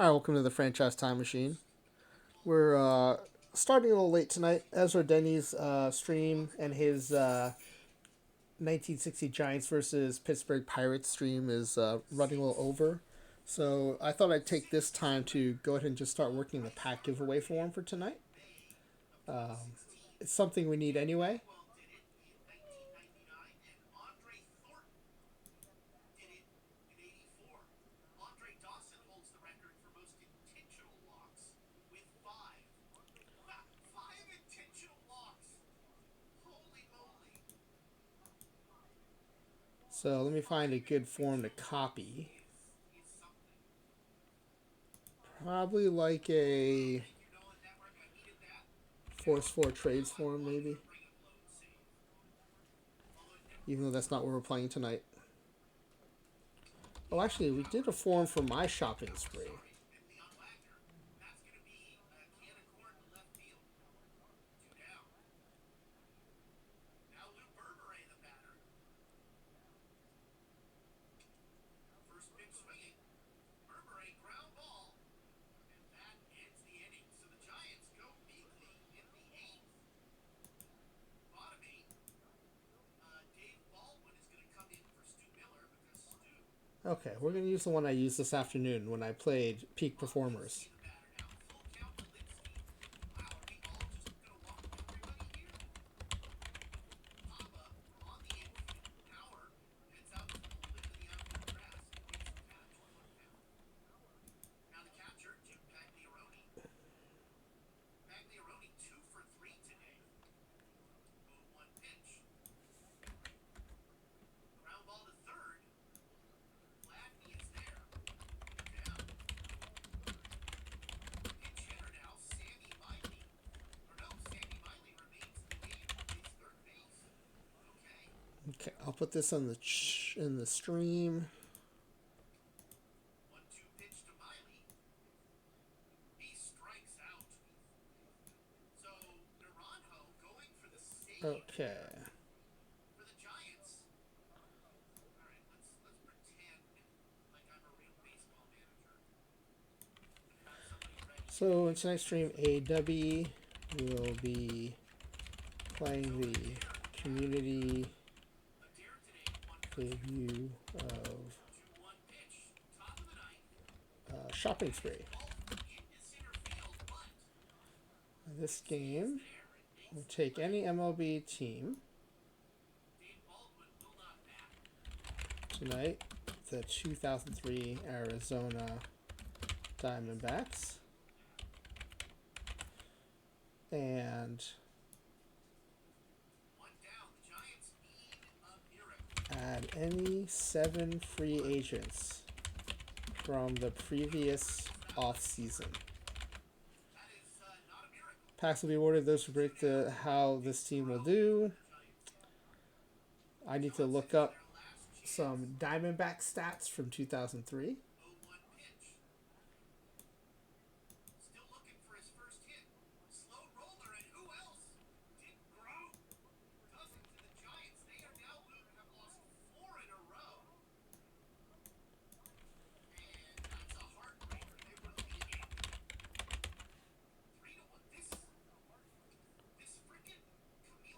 Hi, welcome to the Franchise Time Machine. We're starting a little late tonight. Ezra Denny's stream and his 1960 Giants versus Pittsburgh Pirates stream is running a little over. So I thought I'd take this time to go ahead and just start working the pack giveaway form for tonight. It's something we need anyway. So let me find a good form to copy. Probably like a Force 4 trades form, maybe. Even though that's not what we're playing tonight. Oh, actually, we did a form for my shopping spree. Okay, we're going to use the one I used this afternoon when I played Peak Performers. Okay, I'll put this on in the stream. Okay. So in tonight's stream, Aydubby will be playing the community debut of Shopping Spree. This game will take any MLB team. Tonight, the 2003 Arizona Diamondbacks. And add any 7 free agents from the previous off-season. Packs will be awarded those who predict how this team will do. I need to look up some Diamondback stats from 2003.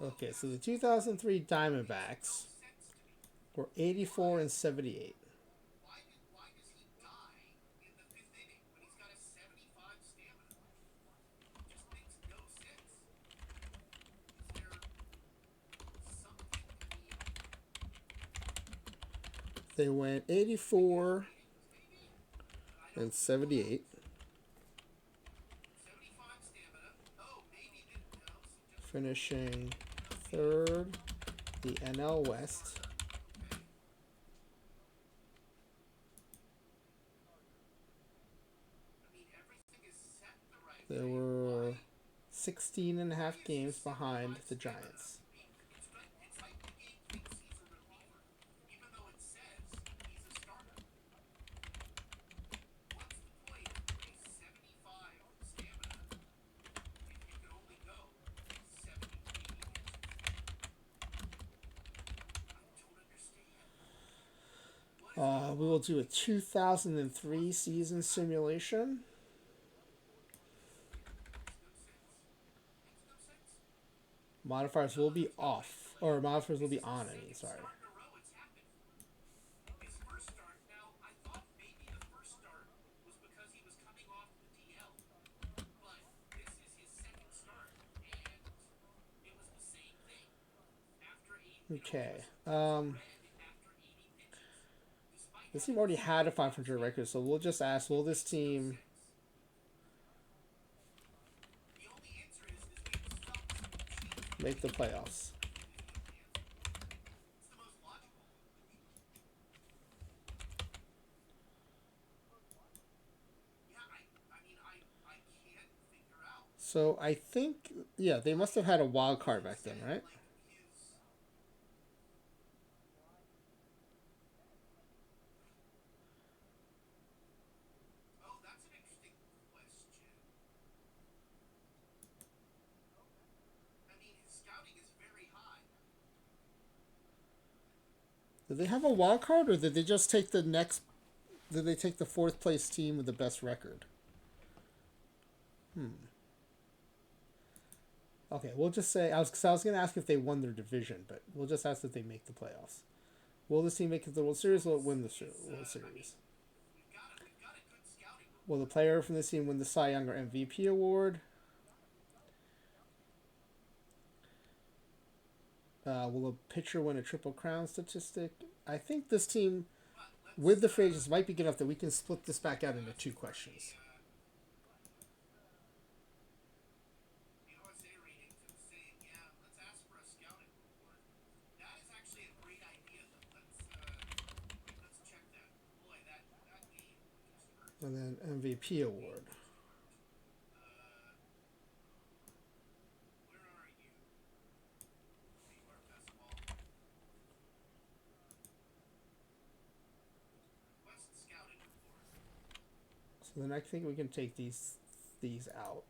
Okay, so the 2003 Diamondbacks were 84 and 78. They went 84 and 78, finishing third the NL West. There were 16 and a half games behind the Giants. We will do a 2003 season simulation. Modifiers will be off, or modifiers will be on. I mean, sorry. Okay. This team already had a 500 record, so we'll just ask, will this team make the playoffs? So I think, yeah, they must have had a wild card back then, right? Did they have a wild card, or did they just take the next? Did they take the fourth place team with the best record? Okay, we'll just say I was going to ask if they won their division, but we'll just ask if they make the playoffs. Will this team make it to the World Series? Will it win the World Series? Will the player from this team win the Cy Young or MVP award? Will a pitcher win a Triple Crown statistic? I think this team, with the phrases, might be good enough that we can split this back out into two questions. And then MVP award. So then I think we can take these out.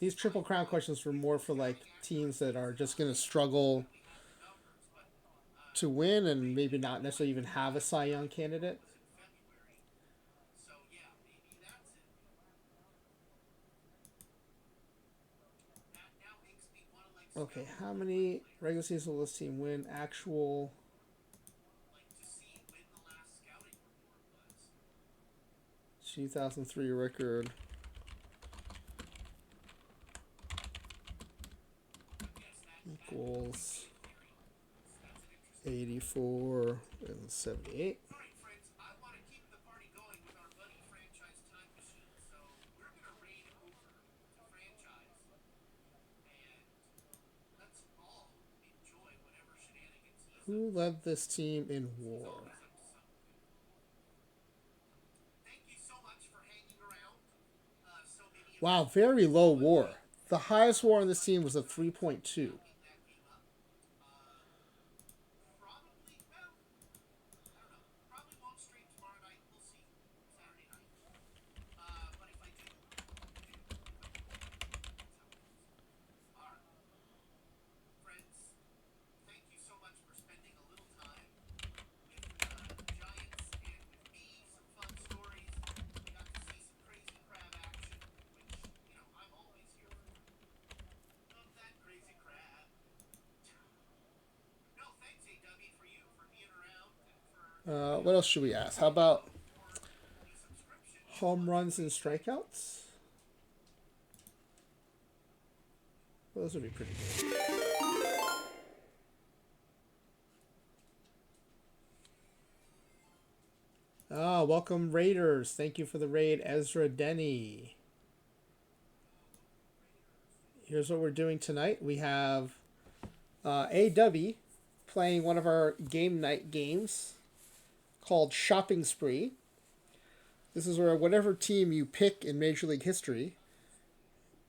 These Triple Crown questions were more for like teams that are just going to struggle to win and maybe not necessarily even have a Cy Young candidate. Okay, how many regular season will this team win? Actual 2003 record. Equals 84 and 78. Who led this team in war? Wow, very low war. The highest war on this team was a 3.2. What else should we ask? How about home runs and strikeouts? Those would be pretty good. Welcome Raiders. Thank you for the raid, Ezra Denny. Here's what we're doing tonight. We have Aydubby playing one of our game night games called Shopping Spree. This is where whatever team you pick in Major League history,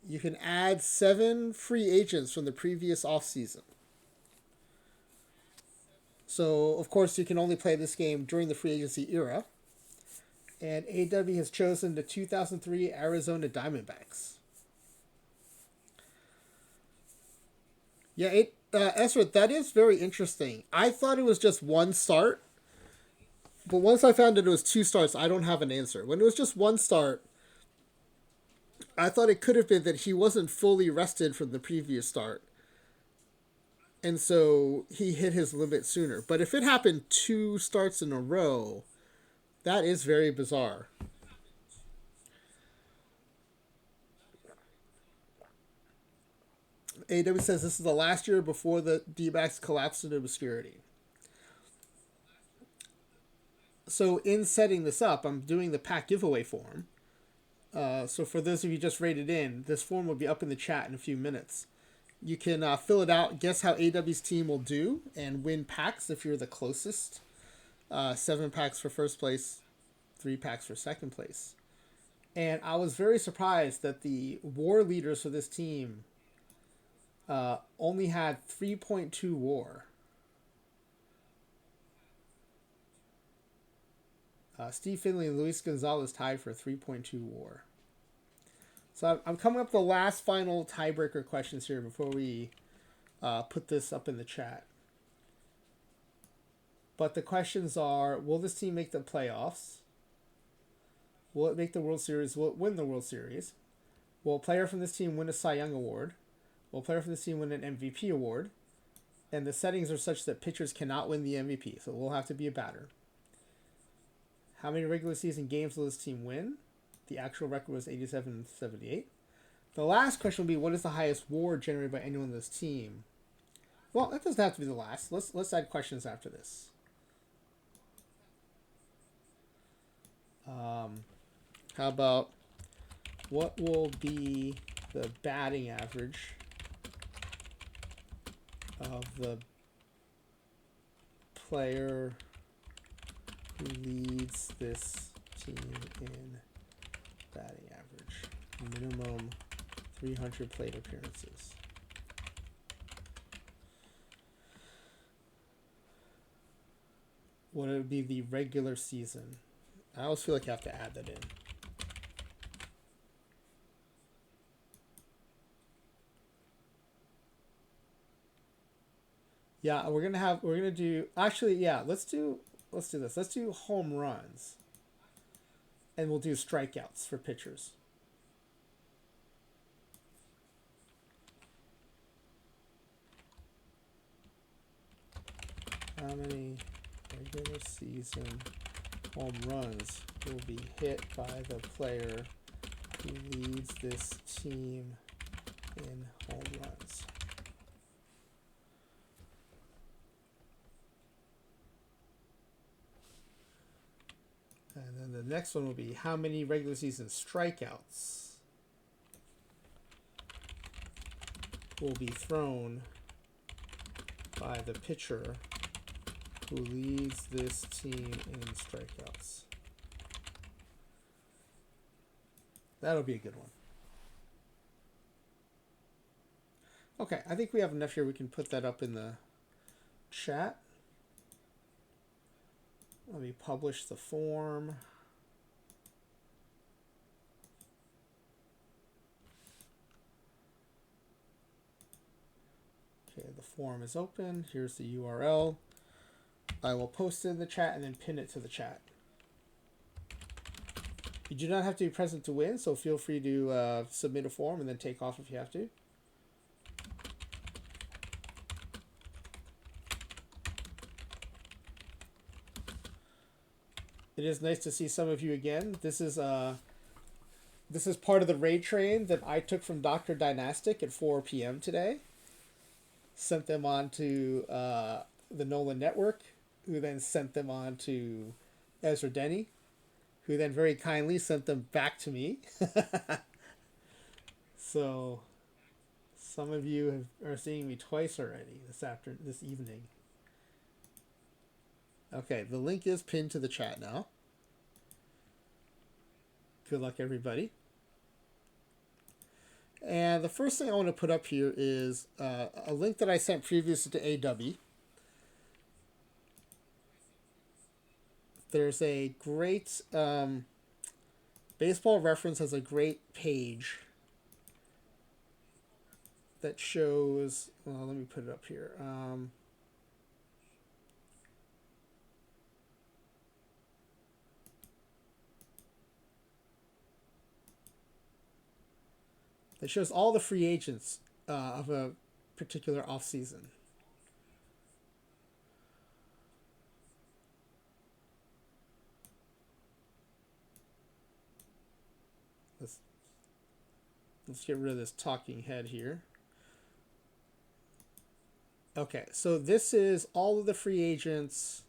you can add 7 free agents from the previous offseason. So, of course, you can only play this game during the free agency era. And Aydubby has chosen the 2003 Arizona Diamondbacks. Yeah, Ezra, that is very interesting. I thought it was just one start, but once I found that it was two starts, I don't have an answer. When it was just one start, I thought it could have been that he wasn't fully rested from the previous start, and so he hit his limit sooner. But if it happened two starts in a row, that is very bizarre. AW says this is the last year before the D-backs collapsed into obscurity. So in setting this up, I'm doing the pack giveaway form. So for those of you just rated in, this form will be up in the chat in a few minutes. You can fill it out, guess how AW's team will do, and win packs if you're the closest. 7 packs for first place, 3 packs for second place. And I was very surprised that the war leaders for this team only had 3.2 war. Steve Finley and Luis Gonzalez tied for 3.2 war. So I'm coming up with the last final tiebreaker questions here before we put this up in the chat. But the questions are, will this team make the playoffs? Will it make the World Series? Will it win the World Series? Will a player from this team win a Cy Young Award? Will a player from this team win an MVP award? And the settings are such that pitchers cannot win the MVP, so it will have to be a batter. How many regular season games will this team win? The actual record was 87 and 78. The last question will be, what is the highest WAR generated by anyone on this team? Well, that doesn't have to be the last. Let's add questions after this. How about, what will be the batting average of the player who leads this team in batting average? Minimum 300 plate appearances. What would be the regular season? I always feel like I have to add that in. Yeah, we're gonna do, actually, yeah, let's do this. Let's do home runs. And we'll do strikeouts for pitchers. How many regular season home runs will be hit by the player who leads this team in home runs? And then the next one will be, how many regular season strikeouts will be thrown by the pitcher who leads this team in strikeouts? That'll be a good one. Okay, I think we have enough here. We can put that up in the chat. Let me publish the form. Okay, the form is open. Here's the URL. I will post it in the chat and then pin it to the chat. You do not have to be present to win, so feel free to submit a form and then take off if you have to. It is nice to see some of you again. This is part of the raid train that I took from Dr. Dynastic at 4 p.m. today. Sent them on to the Nolan Network, who then sent them on to Ezra Denny, who then very kindly sent them back to me. So some of you are seeing me twice already this evening. Okay, the link is pinned to the chat now. Good luck, everybody. And the first thing I want to put up here is a link that I sent previously to Aydubby. There's a great Baseball Reference has a great page that shows. Well, let me put it up here. That shows all the free agents of a particular off season. Let's get rid of this talking head here. Okay, so this is all of the free agents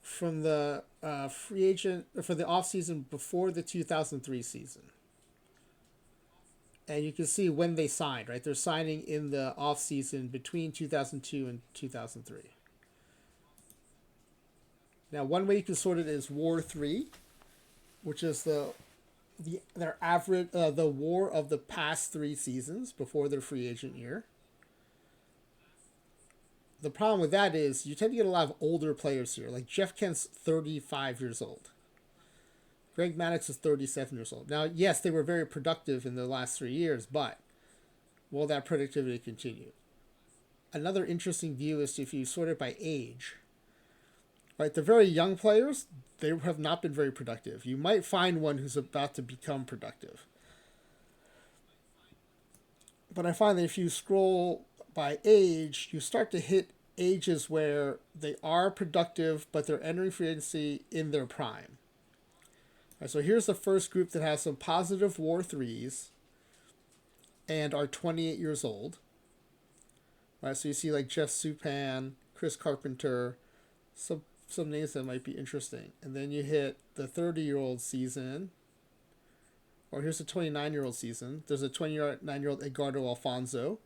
from the free agent for the off season before the 2003 season. And you can see when they signed, right? They're signing in the off season between 2002 and 2003. Now, one way you can sort it is War 3, which is their average the war of the past 3 seasons before their free agent year. The problem with that is you tend to get a lot of older players here. Like Jeff Kent's 35 years old. Greg Maddux is 37 years old. Now, yes, they were very productive in the last 3 years, but will that productivity continue? Another interesting view is if you sort it by age. Right, the very young players, they have not been very productive. You might find one who's about to become productive. But I find that if you scroll by age, you start to hit ages where they are productive, but they're entering free agency in their prime. Right, so here's the first group that has some positive War 3s and are 28 years old. Right, so you see like Jeff Supan, Chris Carpenter, some names that might be interesting. And then you hit the 30-year-old season. Or here's a 29-year-old season. There's a 29-year-old Edgardo Alfonso,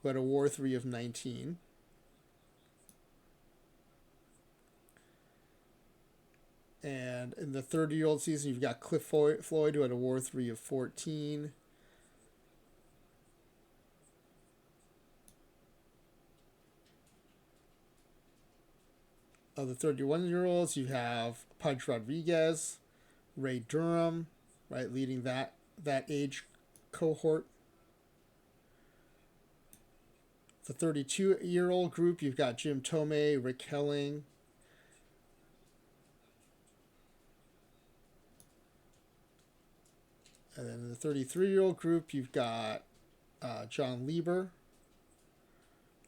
who had a War 3 of 19. And in the 30-year-old season, you've got Cliff Floyd, who had a War 3 of 14. Of the 31-year-olds, you have Pudge Rodriguez, Ray Durham, right, leading that age cohort. The 32-year-old group, you've got Jim Tomei, Rick Helling. And then in the 33-year-old group, you've got John Lieber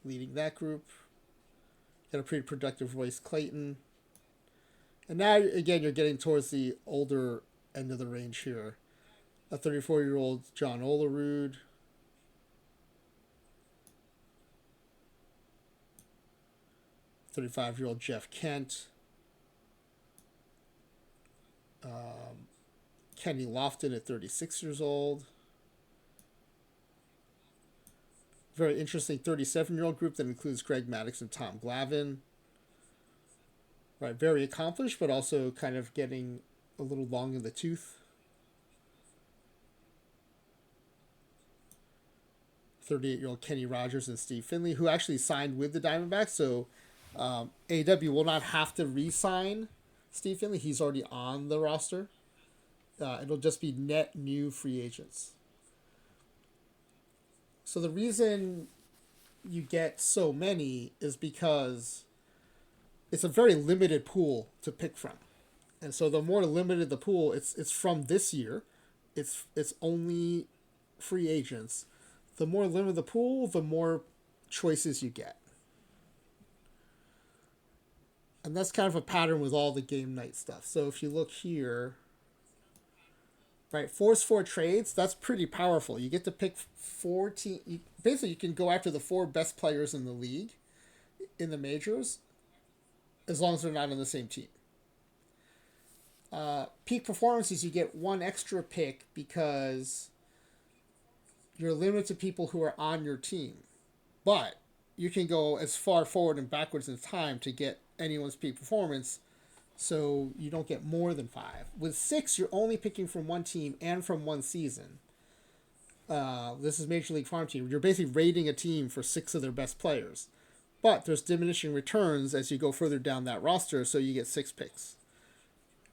leading that group. Got a pretty productive Royce Clayton. And now, again, you're getting towards the older end of the range here. A 34-year-old John Olerud. 35-year-old Jeff Kent. Kenny Lofton at 36 years old. Very interesting 37-year-old group that includes Greg Maddux and Tom Glavine. Right, very accomplished, but also kind of getting a little long in the tooth. 38-year-old Kenny Rogers and Steve Finley, who actually signed with the Diamondbacks. So Aydubby will not have to re-sign Steve Finley. He's already on the roster. It'll just be net new free agents. So the reason you get so many is because it's a very limited pool to pick from. And so the more limited the pool, it's from this year. It's only free agents. The more limited the pool, the more choices you get. And that's kind of a pattern with all the game night stuff. So if you look here, right, Force 4 trades, that's pretty powerful. You get to pick 4 teams. Basically, you can go after the 4 best players in the league, in the majors, as long as they're not on the same team. Peak performances, you get 1 extra pick because you're limited to people who are on your team. But you can go as far forward and backwards in time to get anyone's peak performance, so you don't get more than 5. With 6, you're only picking from 1 team and from 1 season. This is Major League Farm Team. You're basically rating a team for 6 of their best players. But there's diminishing returns as you go further down that roster, so you get 6 picks.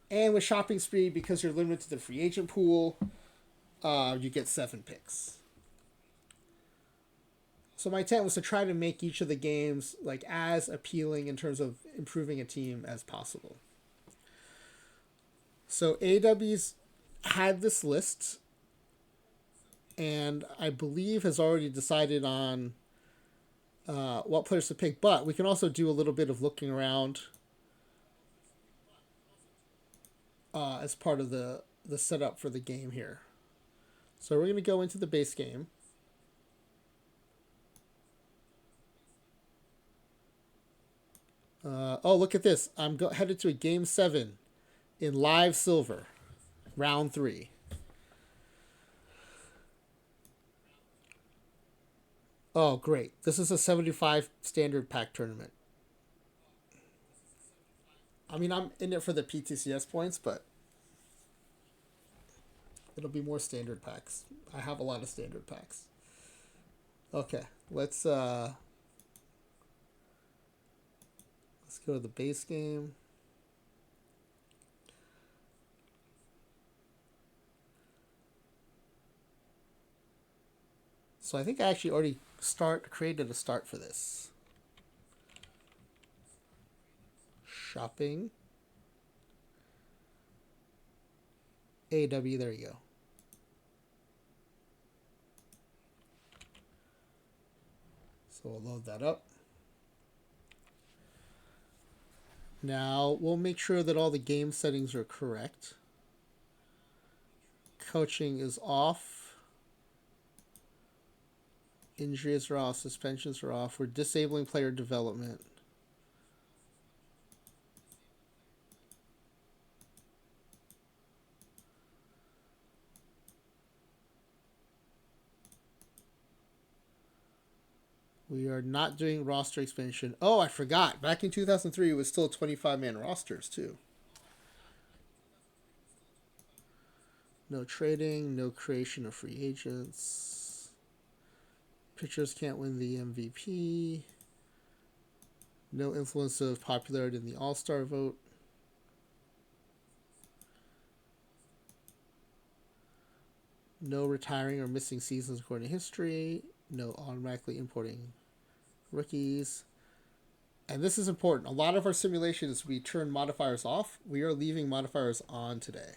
And with Shopping Spree, because you're limited to the free agent pool, you get 7 picks. So my intent was to try to make each of the games like as appealing in terms of improving a team as possible. So AW's had this list, and I believe has already decided on what players to pick. But we can also do a little bit of looking around as part of the setup for the game here. So we're going to go into the base game. Oh, look at this. I'm headed to a game 7 in live silver, round 3. Oh, great. This is a 75 standard pack tournament. I mean, I'm in it for the PTCS points, but it'll be more standard packs. I have a lot of standard packs. Okay, let's go to the base game. So I think I actually already created a start for this. Shopping. AW, there you go. So we'll load that up. Now we'll make sure that all the game settings are correct. Coaching is off. Injuries are off. Suspensions are off. We're disabling player development. We are not doing roster expansion. Oh, I forgot. Back in 2003, it was still 25-man rosters, too. No trading, no creation of free agents. Pitchers can't win the MVP. No influence of popularity in the All-Star vote. No retiring or missing seasons according to history. No automatically importing rookies. And this is important. A lot of our simulations, we turn modifiers off. We are leaving modifiers on today.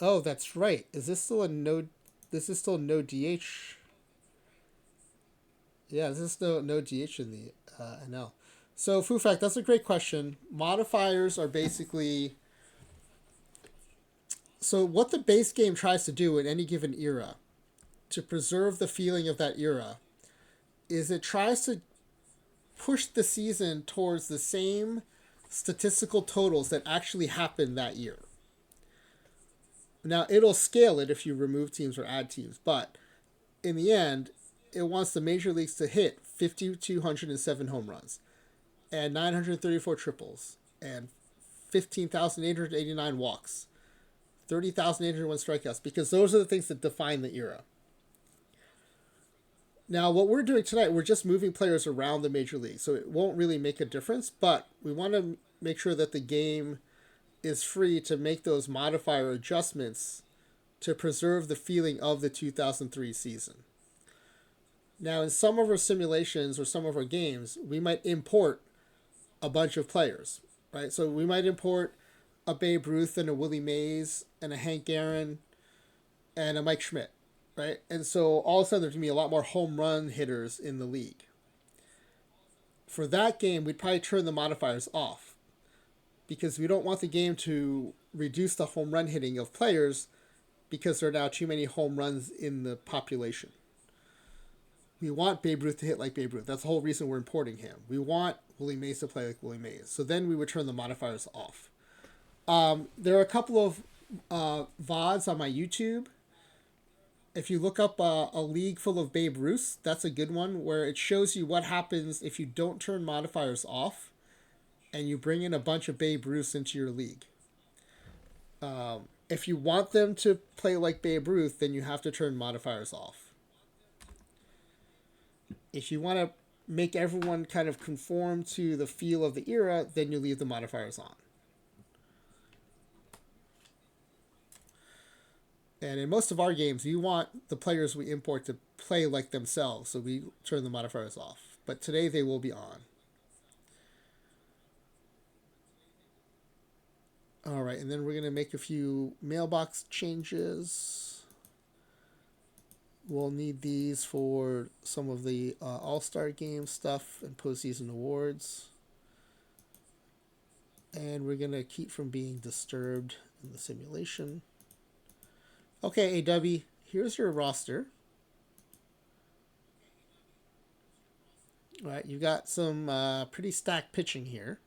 Oh, that's right. Is this still a no? This is still no DH. Yeah, this is still no DH in the NL. So, Foo Fact, that's a great question. Modifiers are basically. So, what the base game tries to do in any given era to preserve the feeling of that era is it tries to push the season towards the same statistical totals that actually happened that year. Now, it'll scale it if you remove teams or add teams, but in the end, it wants the major leagues to hit 5,207 home runs and 934 triples and 15,889 walks, 30,801 strikeouts, because those are the things that define the era. Now, what we're doing tonight, we're just moving players around the major league, so it won't really make a difference, but we want to make sure that the game is free to make those modifier adjustments to preserve the feeling of the 2003 season. Now, in some of our simulations or some of our games, we might import a bunch of players, right? So we might import a Babe Ruth and a Willie Mays and a Hank Aaron and a Mike Schmidt, right? And so all of a sudden there's going to be a lot more home run hitters in the league. For that game, we'd probably turn the modifiers off because we don't want the game to reduce the home run hitting of players because there are now too many home runs in the population. We want Babe Ruth to hit like Babe Ruth. That's the whole reason we're importing him. We want Willie Mays to play like Willie Mays. So then we would turn the modifiers off. There are a couple of VODs on my YouTube. If you look up a league full of Babe Ruths, that's a good one where it shows you what happens if you don't turn modifiers off and you bring in a bunch of Babe Ruths into your league. If you want them to play like Babe Ruth, then you have to turn modifiers off. If you want to make everyone kind of conform to the feel of the era, then you leave the modifiers on. And in most of our games, we want the players we import to play like themselves, so we turn the modifiers off. But today they will be on. All right, and then we're going to make a few mailbox changes. We'll need these for some of the All-Star Game stuff and postseason awards. And we're going to keep from being disturbed in the simulation. Okay, AW, here's your roster. All right, you've got some pretty stacked pitching here.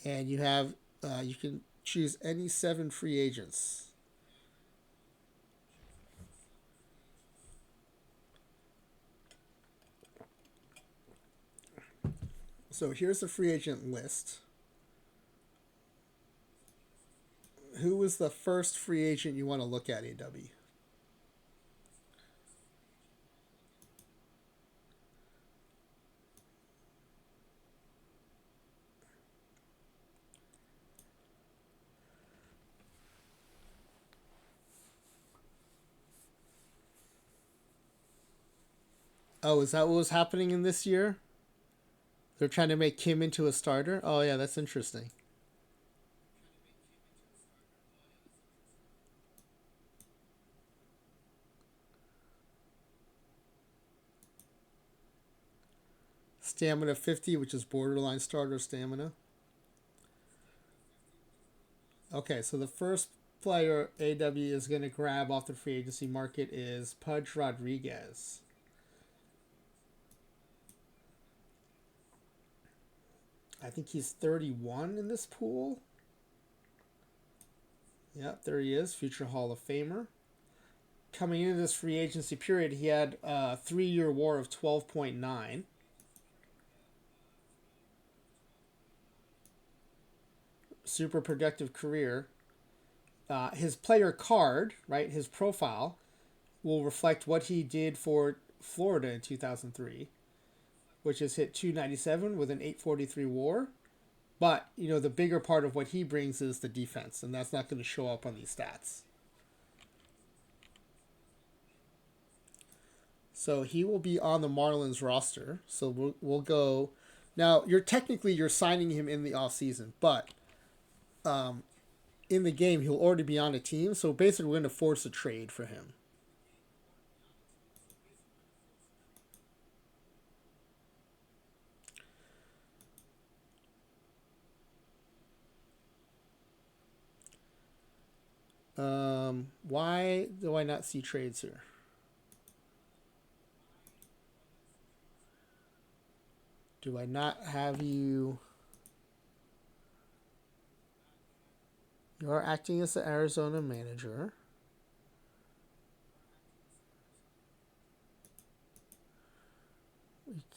And you have, you can choose any 7 free agents. So here's the free agent list. Who was the first free agent you want to look at, AW? Oh, is that what was happening in this year? They're trying to make Kim into a starter? Oh, yeah, that's interesting. Stamina 50, which is borderline starter stamina. Okay, so the first player AW is going to grab off the free agency market is Pudge Rodriguez. I think he's 31 in this pool. Yep, there he is, future Hall of Famer. Coming into this free agency period, he had a 3-year WAR of 12.9. Super productive career. His player card, right, his profile, will reflect what he did for Florida in 2003, which is hit 297 with an 843 WAR. But, the bigger part of what he brings is the defense, and that's not going to show up on these stats. So he will be on the Marlins roster. So we'll go. Now, you're signing him in the off season, but in the game, he'll already be on a team. So basically, we're going to force a trade for him. Why do I not see trades here? Do I not have you? You are acting as the Arizona manager.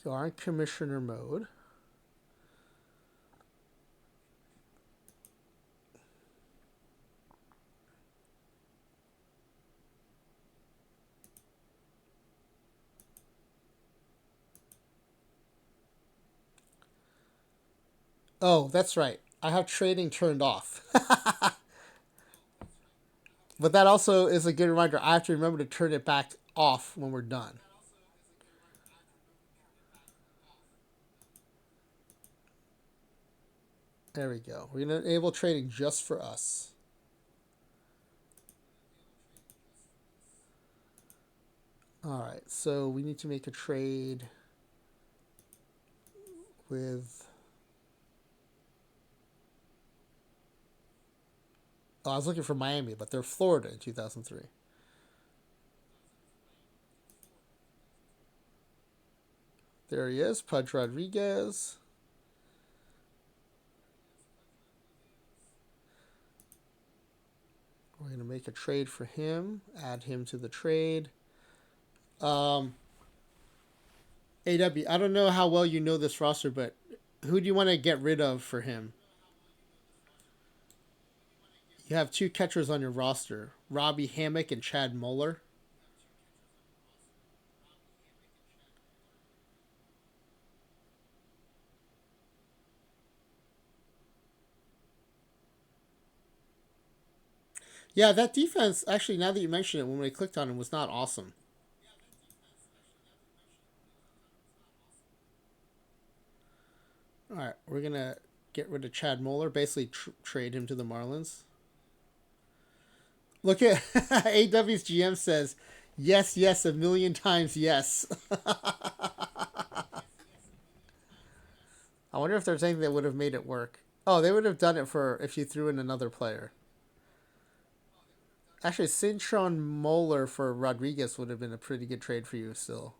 You are in commissioner mode. Oh, that's right. I have trading turned off. But that also is a good reminder. I have to remember to turn it back off when we're done. There we go. We're going to enable trading just for us. All right, so we need to make a trade with. Oh, I was looking for Miami, but they're Florida in 2003. There he is, Pudge Rodriguez. We're going to make a trade for him, add him to the trade. Um, AW, I don't know how well you know this roster, but who do you want to get rid of for him? You have 2 catchers on your roster, Robbie Hammock and Chad Muller. Yeah, that defense, actually, now that you mention it, when we clicked on it, was not awesome. All right, we're going to get rid of Chad Moeller, basically trade him to the Marlins. Look at AW's GM says, yes, yes, a million times yes. I wonder if there's anything that would have made it work. Oh, they would have done it for if you threw in another player. Actually, Cintron Moeller for Rodriguez would have been a pretty good trade for you still.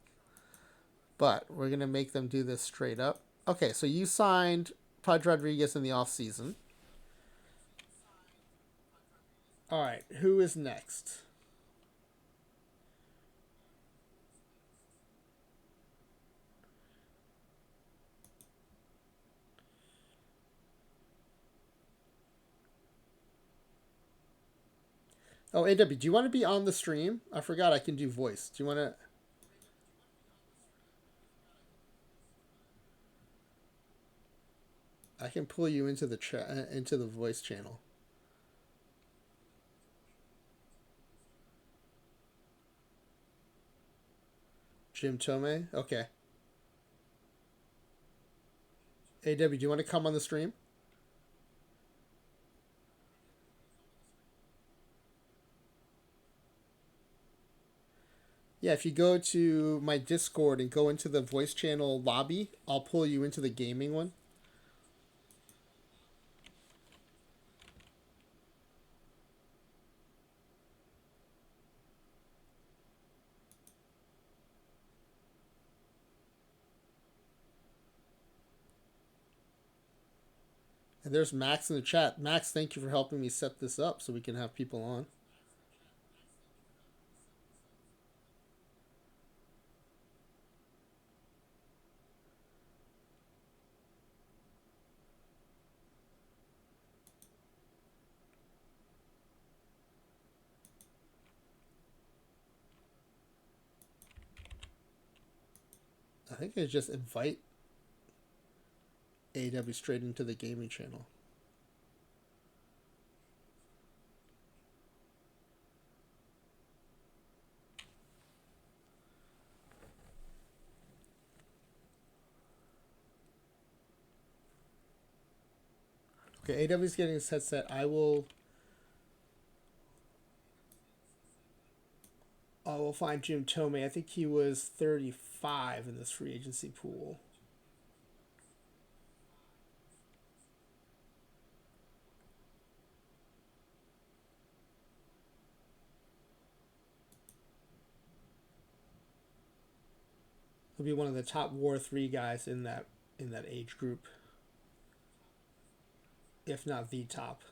But we're going to make them do this straight up. Okay, so you signed Pudge Rodriguez in the offseason. All right, who is next? Oh, AW, do you want to be on the stream? I forgot I can do voice. Do you want to? I can pull you into the chat, into the voice channel. Jim Tomei? Okay. AW, do you want to come on the stream? Yeah, if you go to my Discord and go into the voice channel lobby, I'll pull you into the gaming one. And there's Max in the chat. Max, thank you for helping me set this up so we can have people on. I think I just invite AW straight into the gaming channel. Okay, AW's getting his headset. I will find Jim Tomei. I think he was 35 in this free agency pool. He'll be one of the top War 3 guys in that age group, if not the top.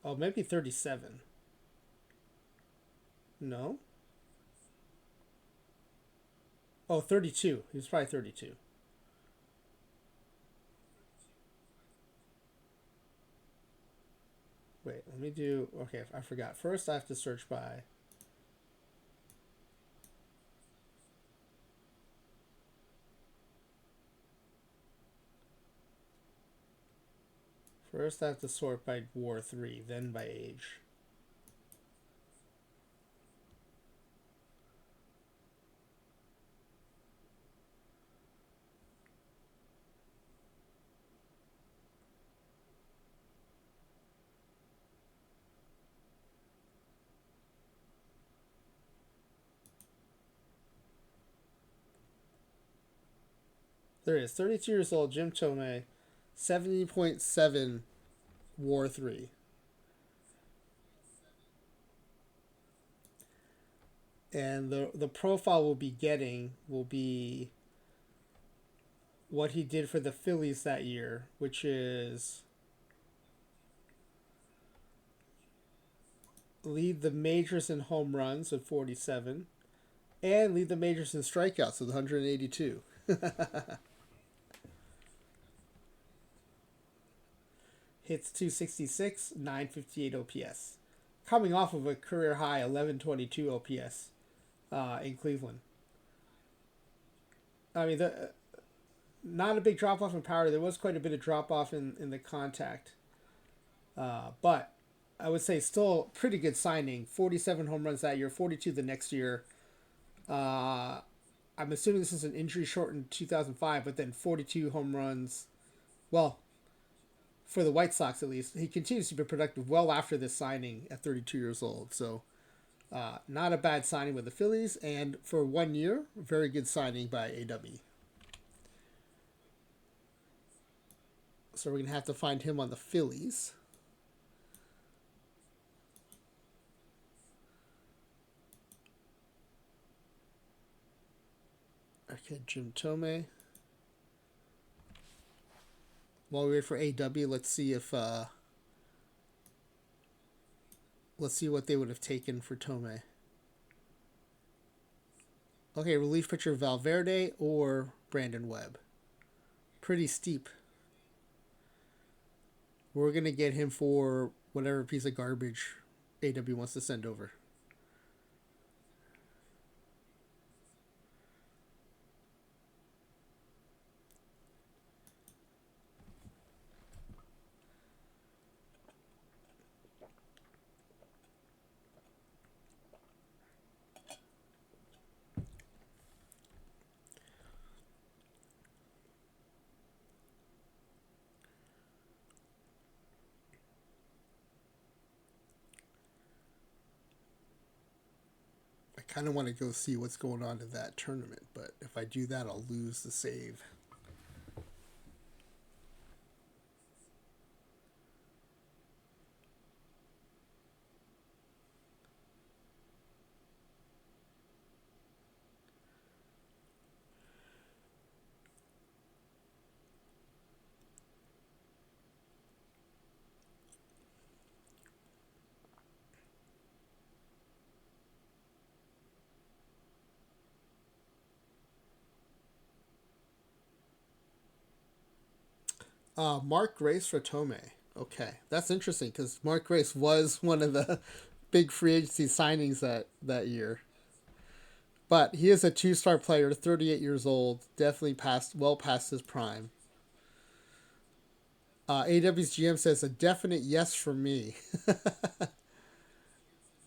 Oh, maybe 37. No? Oh, 32. He was probably 32. Wait, let me do... Okay, I forgot. First, I have to search by... First, I have to sort by War 3, then by age. There he is. 32 years old, Jim Tomei. 70.7 War 3. And the profile we'll be getting will be what he did for the Phillies that year, which is lead the majors in home runs with 47 and lead the majors in strikeouts with 182. Hits 266, 958 OPS. Coming off of a career high 1122 OPS in Cleveland. I mean, not a big drop off in power. There was quite a bit of drop off in the contact, but I would say still pretty good signing. 47 home runs that year, 42 the next year. Uh, I'm assuming this is an injury shortened 2005, but then 42 home runs. Well, for the White Sox at least, he continues to be productive well after this signing at 32 years old. So not a bad signing with the Phillies, and for 1 year, very good signing by Aydubby. So we're gonna have to find him on the Phillies. Okay, Jim Tomei. While we wait for AW, let's see what they would have taken for Tomei. Okay, relief pitcher Valverde or Brandon Webb. Pretty steep. We're gonna get him for whatever piece of garbage AW wants to send over. I kind of want to go see what's going on in that tournament, but if I do that, I'll lose the save. Mark Grace for Tomei. Okay, that's interesting because Mark Grace was one of the big free agency signings that year. But he is a two-star player, 38 years old, definitely well past his prime. AW's GM says a definite yes for me.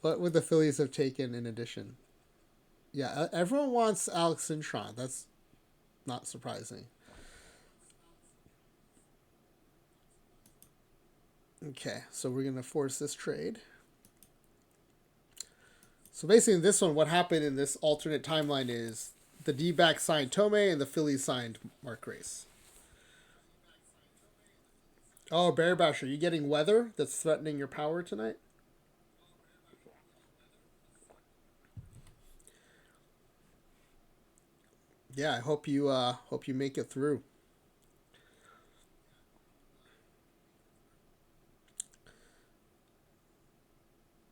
What would the Phillies have taken in addition? Yeah, everyone wants Alex Cintron. That's not surprising. Okay, so we're going to force this trade. So basically, in this one, what happened in this alternate timeline is the D-backs signed Tomei and the Phillies signed Mark Grace. Oh, Barry Basher, you getting weather that's threatening your power tonight? Yeah, I hope you make it through.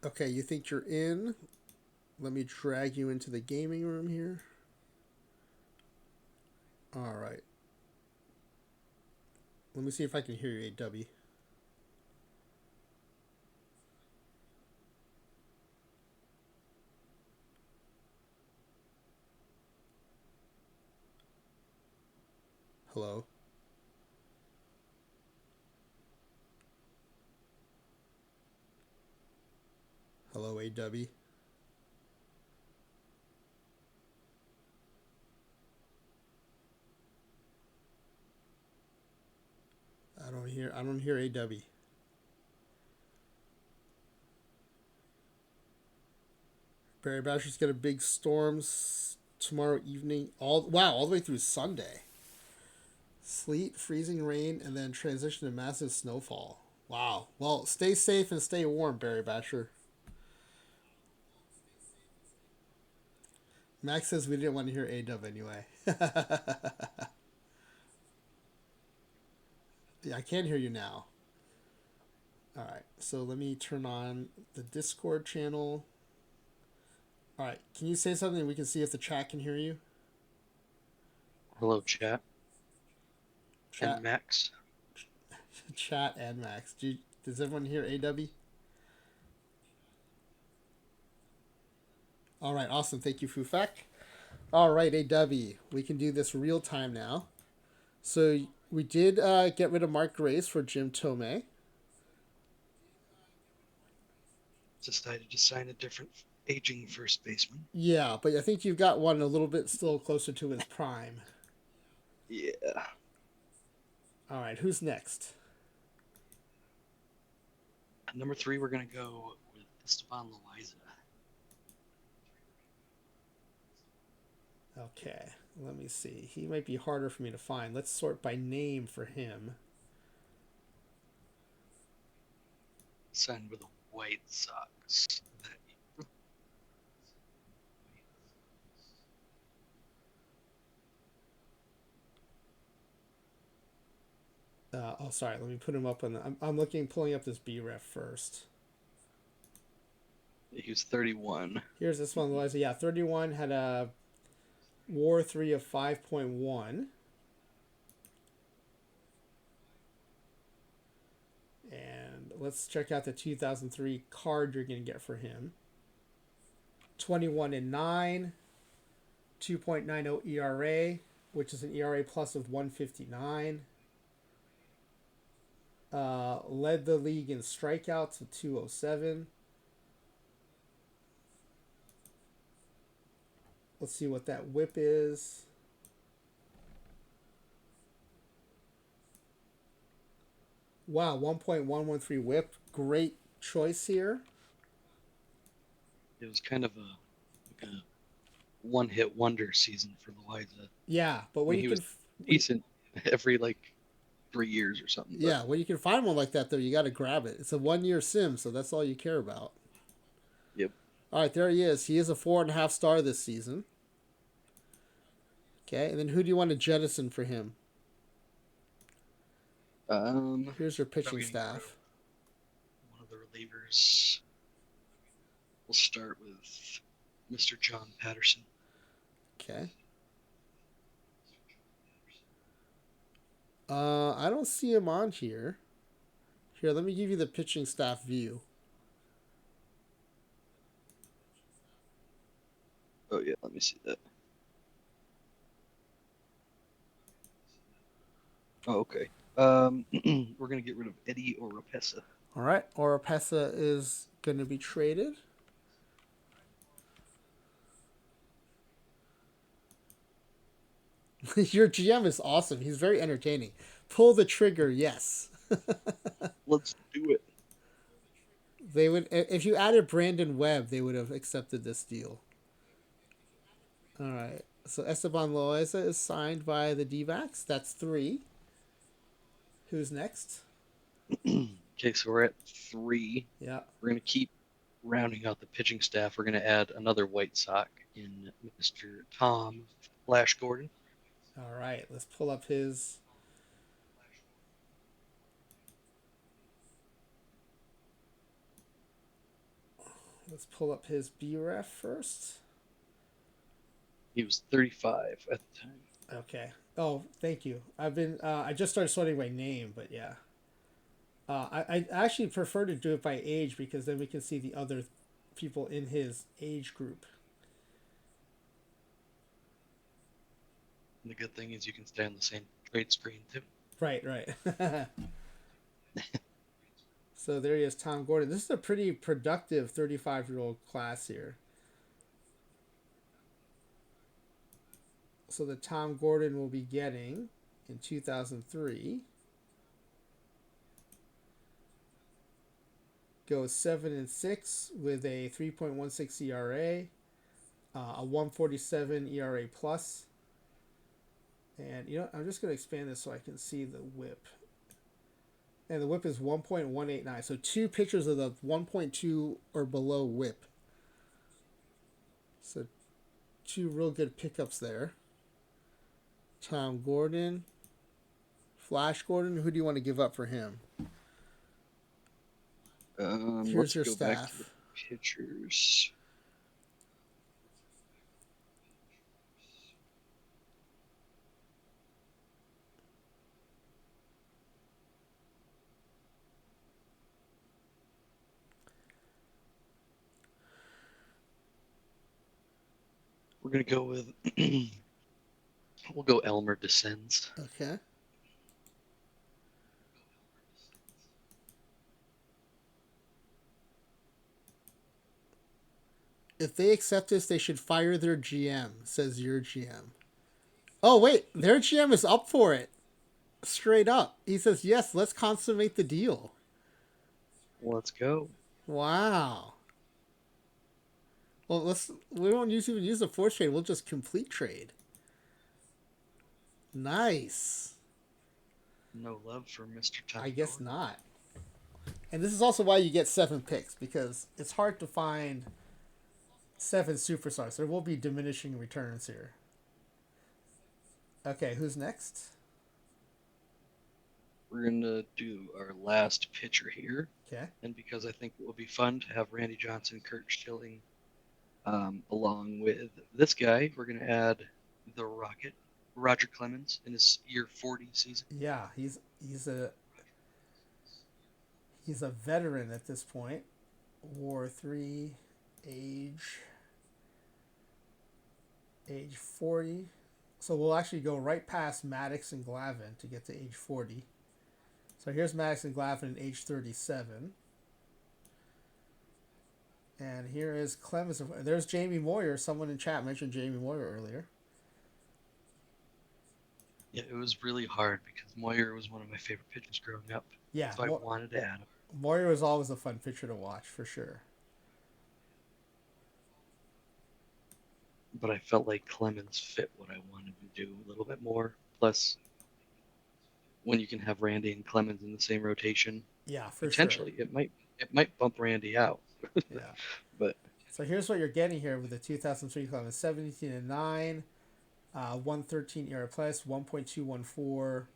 Okay, you think you're in? Let me drag you into the gaming room here. All right. Let me see if I can hear you, AW. Hello. Hello, AW. I don't hear AW. Barry Basher's got a big storms tomorrow evening. All the way through Sunday. Sleet, freezing rain, and then transition to massive snowfall. Wow. Well, stay safe and stay warm, Barry Basher. Max says we didn't want to hear AW anyway. Yeah, I can hear you now. All right, so let me turn on the Discord channel. All right, can you say something? We can see if the chat can hear you. Hello, chat and Chat, Max. chat, and Max. Does everyone hear AW? All right, awesome. Thank you, Fufek. All right, AW, we can do this real time now. So we did get rid of Mark Grace for Jim Tomei. Decided to sign a different aging first baseman. Yeah, but I think you've got one a little bit still closer to his prime. Yeah. All right, who's next? At number 3, we're gonna go with Esteban Loaiza. Okay, let me see. He might be harder for me to find. Let's sort by name for him. Signed with the White Sox. Oh, sorry. Let me put him up on the. I'm looking, pulling up this BREF first. He was 31. Here's this one, Eliza. Yeah, 31 had a WAR 3 of 5.1. And let's check out the 2003 card you're going to get for him. 21 and 9, 2.90 ERA, which is an ERA plus of 159. Led the league in strikeouts with 207. Let's see what that whip is. Wow, 1.113 whip. Great choice here. It was kind of a one-hit wonder season for Loaiza. Yeah, but I when mean, you he can, was decent every 3 years or something. But yeah, when you can find one like that though, you got to grab it. It's a 1 year sim, so that's all you care about. yep. All right, there he is. He is a 4.5 star this season. Okay, and then who do you want to jettison for him? Here's your pitching Probably gonna get rid of staff. one of the relievers. We'll start with Mr. John Patterson. Okay. I don't see him on here. Here, let me give you the pitching staff view. Oh yeah, let me see that. Oh, okay. We're gonna get rid of Eddie Oropesa. All right, Oropesa is going to be traded. Your GM is awesome. He's very entertaining. Pull the trigger, yes. Let's do it. They would if you added Brandon Webb, they would have accepted this deal. All right. So Esteban Loaiza is signed by the D-backs. That's 3. Who's next? Okay, so we're at 3. Yeah. We're gonna keep rounding out the pitching staff. We're gonna add another White Sox in Mr. Tom Flash Gordon. All right. Let's pull up his. Let's pull up his BREF first. He was 35 at the time. Okay. Oh, thank you. I've been. I just started sorting by name, but yeah. I actually prefer to do it by age because then we can see the other people in his age group. And the good thing is you can stay on the same trade screen too. Right, right. So there he is, Tom Gordon. This is a pretty productive 35-year-old class here. So the Tom Gordon will be getting in 2003 goes 7-6 with a 3.16 ERA, a 147 ERA plus. And you know, I'm just going to expand this so I can see the whip. And the whip is 1.189. So 2 pitchers of the 1.2 or below whip. So 2 real good pickups there. Tom Gordon. Flash Gordon. Who do you want to give up for him? Here's Let's your go back to the staff. pitchers. We're gonna go with we'll go Elmer Descends. Okay. If they accept this, they should fire their GM, says your GM. Oh, wait, their GM is up for it. Straight up. He says, yes, let's consummate the deal. Let's go. Wow. Well, we won't even use the force trade. We'll just complete trade. Nice. No love for Mr. I Tommy guess Gordon. not. And this is also why you get 7 picks, because it's hard to find 7 superstars. There will be diminishing returns here. Okay, who's next? We're going to do our last pitcher here. Okay. And because I think it will be fun to have Randy Johnson, Kurt Schilling, along with this guy, we're going to add the Rocket, Roger Clemens, in his year 40 season. Yeah, he's a veteran at this point. War 3, age 40. So we'll actually go right past Maddox and Glavin to get to age 40. So here's Maddox and Glavin at age 37. And here is Clemens. There's Jamie Moyer. Someone in chat mentioned Jamie Moyer earlier. Yeah, it was really hard because Moyer was one of my favorite pitchers growing up. Yeah. So I wanted to add him. Moyer was always a fun pitcher to watch, for sure. But I felt like Clemens fit what I wanted to do a little bit more. Plus, when you can have Randy and Clemens in the same rotation, yeah, for potentially sure. it might bump Randy out. Yeah. But so here's what you're getting here with the 2003 Clemens: 17-9, 113 ERA plus, 1.214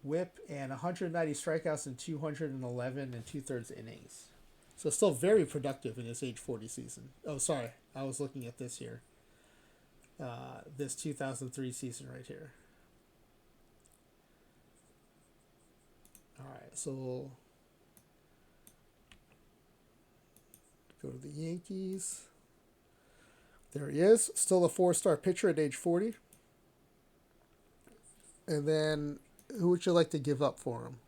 WHIP, and 190 strikeouts in 211 and 2/3 innings. So still very productive in his age 40 season. Oh, sorry, I was looking at this here. This 2003 season right here. All right, so we'll go to the Yankees. There he is, still a 4-star pitcher at age 40. And then, who would you like to give up for him?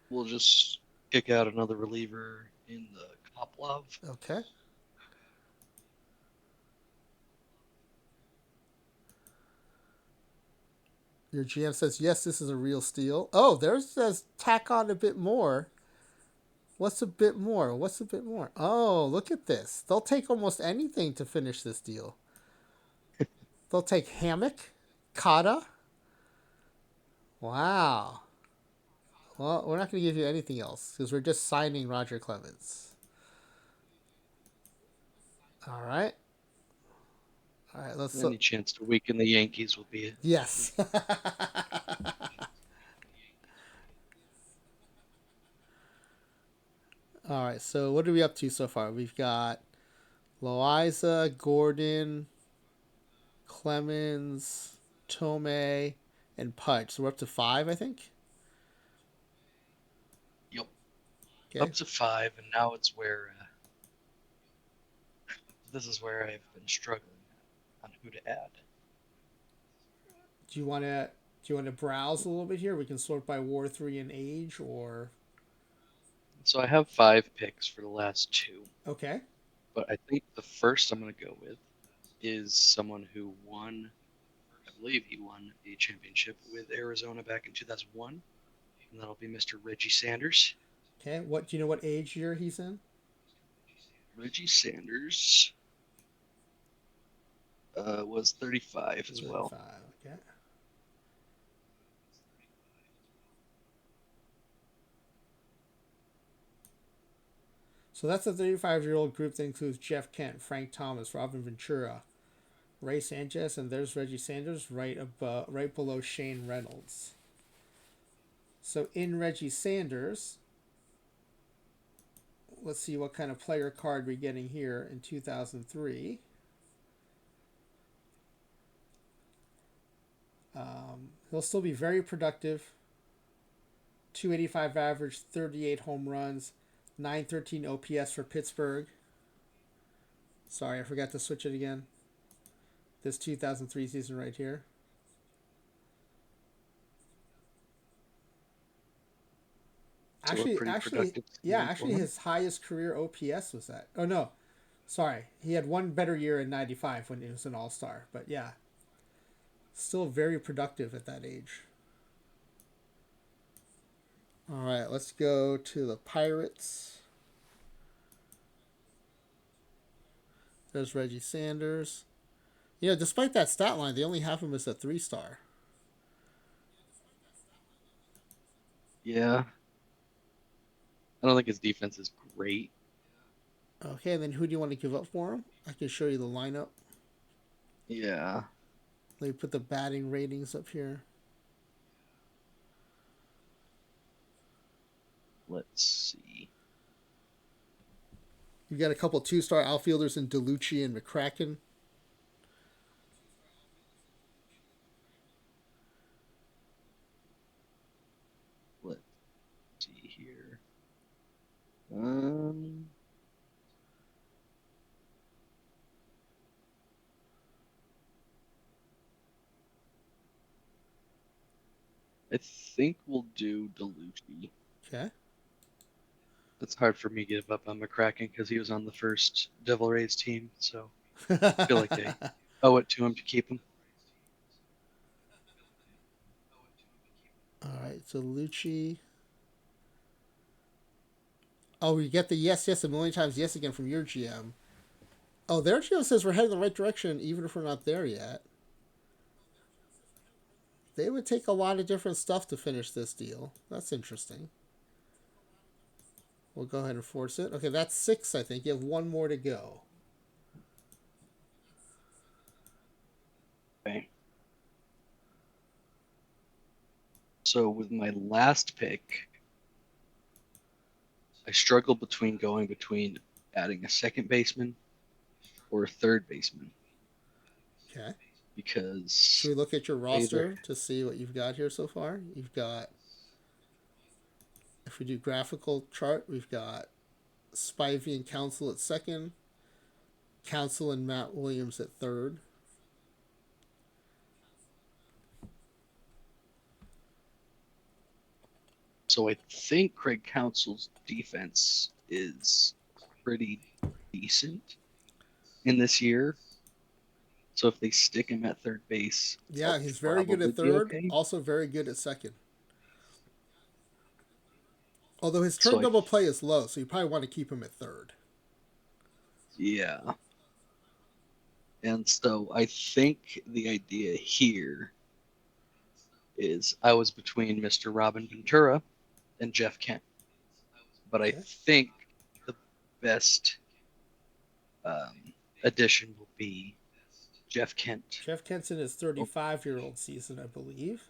We'll just kick out another reliever in the Koplov. Okay. Your GM says, yes, this is a real steal. Oh, there's says tack on a bit more. What's a bit more? What's a bit more? Oh, look at this. They'll take almost anything to finish this deal. They'll take Hammock, Kata. Wow. Well, we're not going to give you anything else because we're just signing Roger Clemens. All right. All right, let's... Any chance to weaken the Yankees will be it. Yes. All right, so what are we up to so far? We've got Loiza, Gordon, Clemens, Tomei, and Pudge. So we're up to 5, I think. Yep. Okay. Up to 5, and now it's where this is where I've been struggling on who to add. Do you want to browse a little bit here? We can sort by War 3 and age, or... So I have 5 picks for the last 2. Okay. But I think the first I'm going to go with is someone who won, I believe he won a championship with Arizona back in 2001. And that'll be Mr. Reggie Sanders. Okay. What do you know? What age year he's in? Reggie Sanders was 35 as 35, well. okay. So that's a 35-year-old group that includes Jeff Kent, Frank Thomas, Robin Ventura, Ray Sanchez, and there's Reggie Sanders right below Shane Reynolds. So in Reggie Sanders, let's see what kind of player card we're getting here in 2003. He'll still be very productive. 285 average, 38 home runs, 913 OPS for Pittsburgh. Sorry, I forgot to switch it again. This 2003 season right here. So a pretty productive season for Actually, him. his highest career OPS was that. Oh no, sorry, he had one better year in '95 when he was an All Star. But yeah, still very productive at that age. All right, let's go to the Pirates. There's Reggie Sanders. Yeah, despite that stat line, they only have him as a 3-star. Yeah, I don't think his defense is great. Okay, and then who do you want to give up for him? I can show you the lineup. Yeah, Let me put the batting ratings up here. let's see. You got a couple 2-star outfielders in DeLucci and McCracken. Let's see here. Um, I think we'll do Delucci. Okay. It's hard for me to give up on McCracken because he was on the first Devil Rays team, so I feel like I owe it to him to keep him. All right, so Lucci. Oh, we get the yes, yes, a million times yes again from your GM. Oh, their GM says we're heading in the right direction, even if we're not there yet. They would take a lot of different stuff to finish this deal. That's interesting. We'll go ahead and force it. Okay, that's 6, I think. You have one more to go. Okay. So with my last pick, I struggled between going between adding a second baseman or a third baseman Okay. Should because we look at your either roster to see what you've got here so far? You've got, if we do graphical chart, we've got Spivey and Council at second, Council and Matt Williams at third. so I think Craig Counsell's defense is pretty decent in this year. So if they stick him at third base, Yeah, I'll he's very good probably at be third, okay. also very good at second. Although his turn So double play is low, so you probably want to keep him at third. yeah. And so I think the idea here is I was between Mr. Robin Ventura and Jeff Kent, but I Okay. think the best addition will be Jeff Kent. Jeff Kent's in his Oh, 35-year-old season, I believe.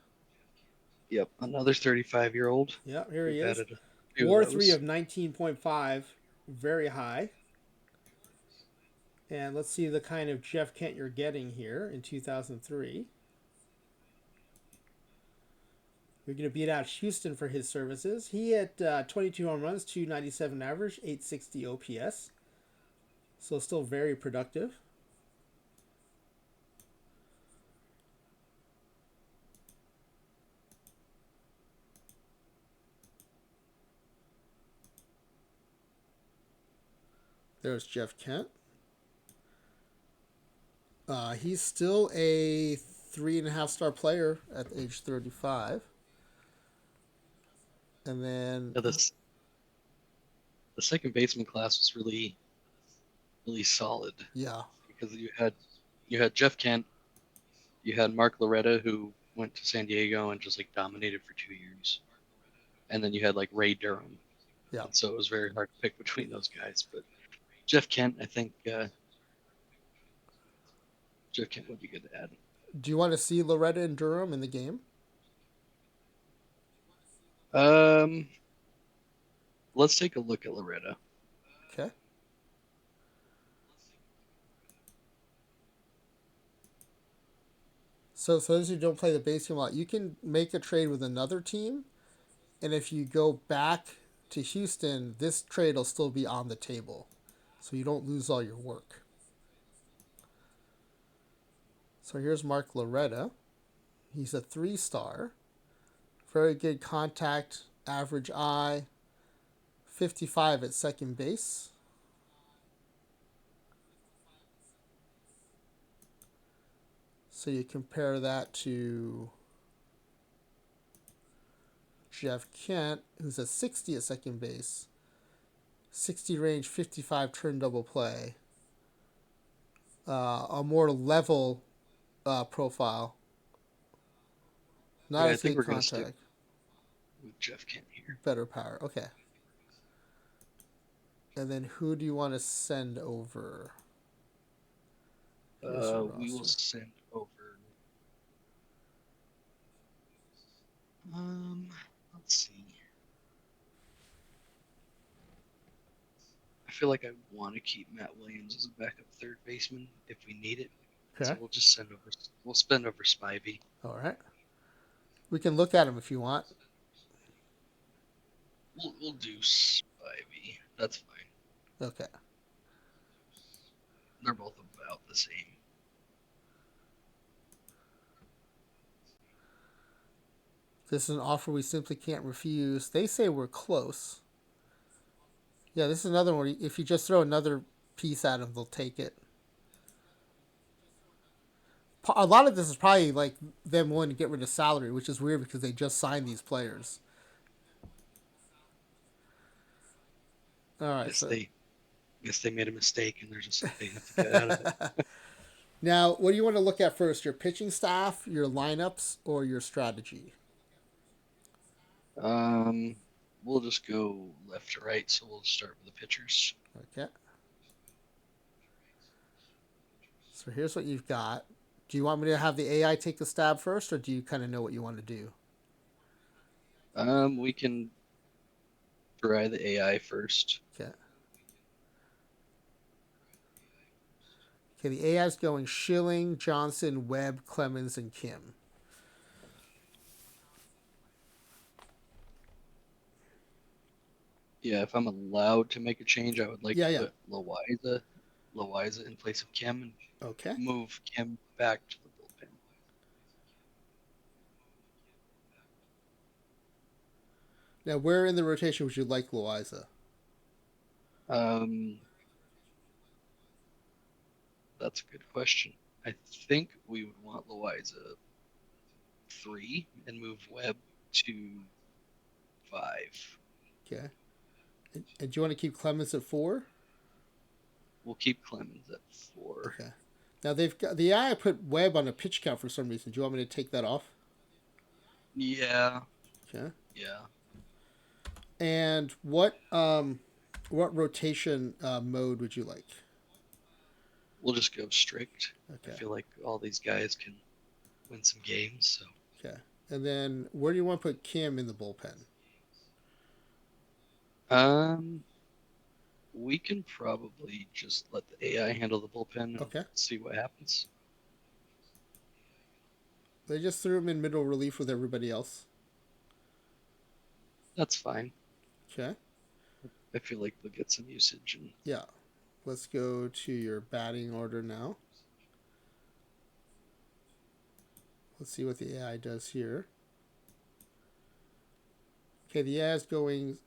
yep, another 35-year-old. Yep, here he We've is. added a few of War 3 those. of 19.5, very high. And let's see the kind of Jeff Kent you're getting here in 2003. You're going to beat out Houston for his services. He had 22 home runs, 297 average, 860 OPS. So still very productive. There's Jeff Kent. He's still a 3.5-star player at age 35. And then, Yeah, the second baseman class was really solid yeah, because you had Jeff Kent, you had Mark Loretta who went to San Diego and just like dominated for 2 years, and then you had like Ray Durham, yeah. and so it was very hard to pick between those guys. But Jeff Kent, I think Jeff Kent would be good to add. Do you want to see Loretta and Durham in the game? Um, let's take a look at Loretta. Okay. So those who don't play the base game a lot, you can make a trade with another team, and if you go back to Houston, this trade will still be on the table, so you don't lose all your work. So here's Mark Loretta. He's a 3-star. Very good contact, average eye, 55 at second base. So you compare that to Jeff Kent, who's a 60 at second base. 60 range, 55 turn double play. A more level profile. Not Okay, I as think good we're gonna stick contact. with Jeff Kent here. Better power. Okay. And then who do you want to send over? Here's your We will roster. send over. Let's see. I feel like I want to keep Matt Williams as a backup third baseman if we need it. So Okay. we'll just send over. We'll spend over Spivey. All right. We can look at him if you want. We'll do Spivey. That's fine. Okay. They're both about the same. This is an offer we simply can't refuse. They say we're close. Yeah, this is another one. If you just throw another piece at them, they'll take it. A lot of this is probably like them wanting to get rid of salary, which is weird because they just signed these players. All right, Guess so they made a mistake and they're just like they have to get out of it. now what do you want to look at first? Your pitching staff, your lineups, or your strategy? Um, we'll just go left to right. So we'll start with the pitchers. Okay. So here's what you've got. Do you want me to have the AI take the stab first, or do you kind of know what you want to do? We can try the AI first. Okay. Okay, the AI is going Schilling, Johnson, Webb, Clemens, and Kim. Yeah, if I'm allowed to make a change, I would like Yeah, to yeah. put Loiza in place of Kim and Okay. move Kim back to the bullpen. Now, where in the rotation would you like Loiza? Um, that's a good question. I think we would want Loiza 3 and move Webb to 5. Okay. And do you want to keep Clemens at 4? We'll keep Clemens at 4. Okay. Now they've got the AI put Webb on a pitch count for some reason. Do you want me to take that off? Yeah, Okay. yeah. And what rotation mode would you like? We'll just go strict. I Okay. feel like all these guys can win some games, so Okay. And then where do you want to put Kim in the bullpen? um we can probably just let the AI handle the bullpen and Okay. see what happens. They just threw him in middle relief with everybody else. That's fine. Okay. I feel like they'll get some usage and Yeah. Let's go to your batting order now. Let's see what the AI does here. Okay, the AI is going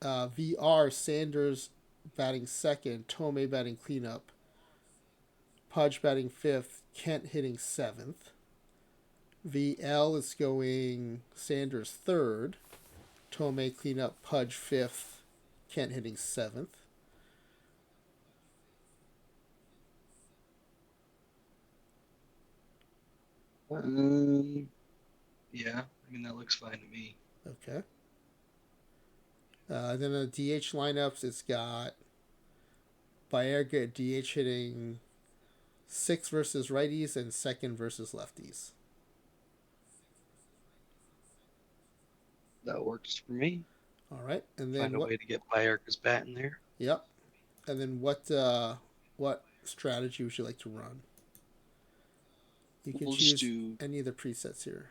VR Sanders batting second, Tomei batting cleanup, Pudge batting fifth, Kent hitting seventh. VL is going Sanders third, Tomei cleanup, Pudge fifth, Kent hitting seventh. yeah, I mean that looks fine to me. Okay. Then the DH lineups, it's got Baerga at DH hitting sixth versus righties and second versus lefties. That works for me. All right, and Find then a what? way to get Bayarka's bat in there. Yep. And then what strategy would you like to run? You can We'll just choose do any of the presets here.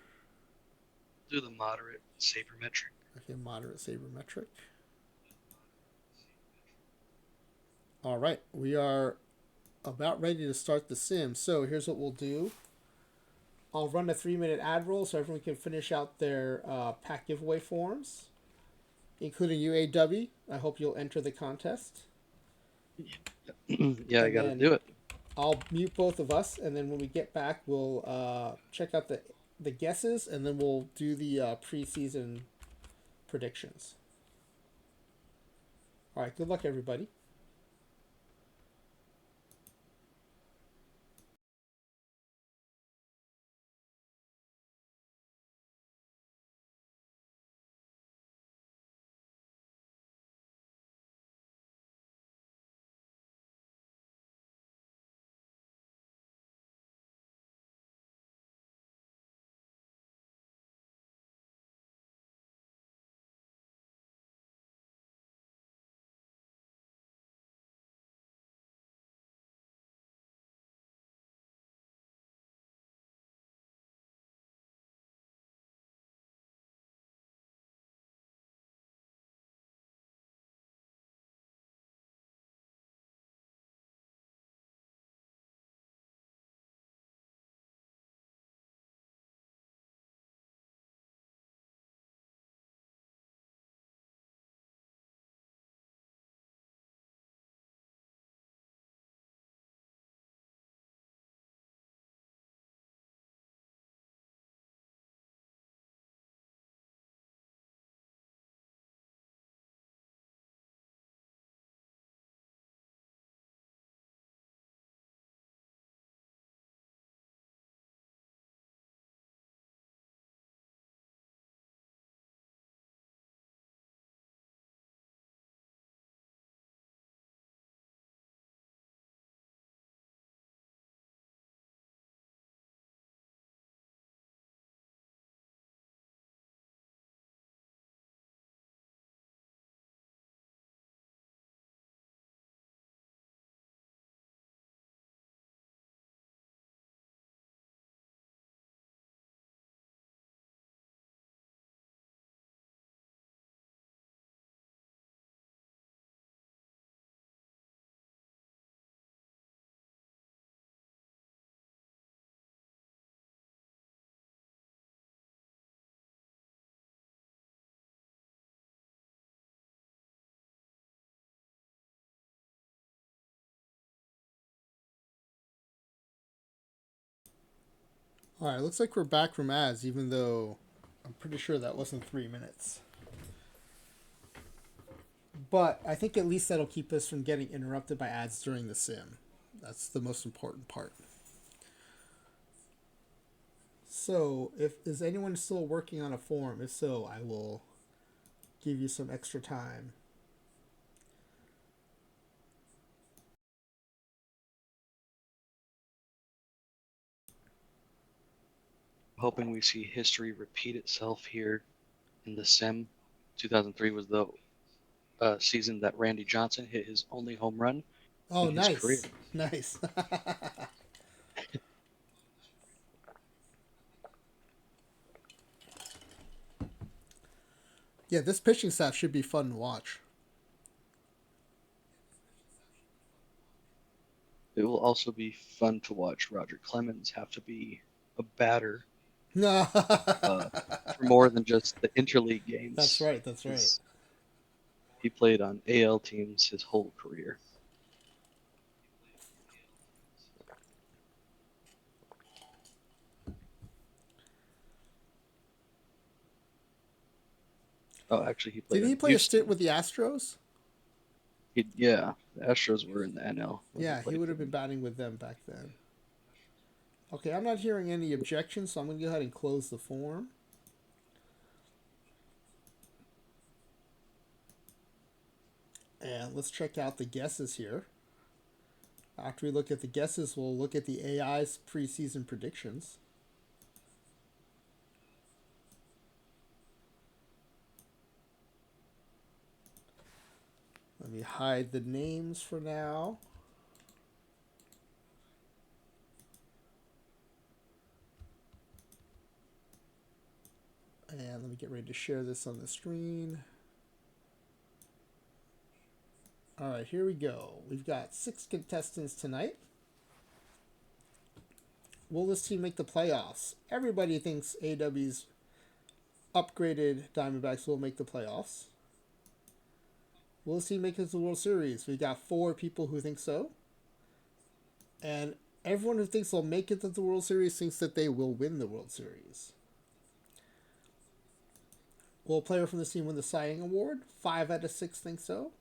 the moderate sabermetric. Okay, moderate sabermetric. All right, we are about ready to start the sim. So here's what we'll do. I'll run a 3-minute ad roll so everyone can finish out their pack giveaway forms. including you, AW. I hope you'll enter the contest. Yeah, I And got to then do it. I'll mute both of us, and then when we get back, we'll check out the guesses, and then we'll do the preseason predictions. All right, good luck, everybody. All right, looks like we're back from ads, even though I'm pretty sure that wasn't 3 minutes. But I think at least that'll keep us from getting interrupted by ads during the sim. That's the most important part. So, if is anyone still working on a form? If so, I will give you some extra time. Hoping we see history repeat itself here in the sim. 2003 was the season that Randy Johnson hit his only home run Oh, in his career. nice. Nice. Yeah, this pitching staff should be fun to watch. It will also be fun to watch Roger Clemens have to be a batter No. for more than just the interleague That's games. right. That's right. He played on AL teams his whole career. Oh, actually, he played Did he on play a stint Houston. with the Astros? Yeah, the Astros were in the NL when he Yeah, he played would for have been them. batting with them back then. Okay, I'm not hearing any objections, so I'm going to go ahead and close the form. And let's check out the guesses here. After we look at the guesses, we'll look at the AI's preseason predictions. Let me hide the names for now. And let me get ready to share this on the screen. All right, here we go. We've got 6 contestants tonight. Will this team make the playoffs? Everybody thinks AW's upgraded Diamondbacks will make the playoffs. Will this team make it to the World Series? We got 4 people who think so. And everyone who thinks they'll make it to the World Series thinks that they will win the World Series. Will a player from this team win the Cy Young Award? 5 out of 6 think so.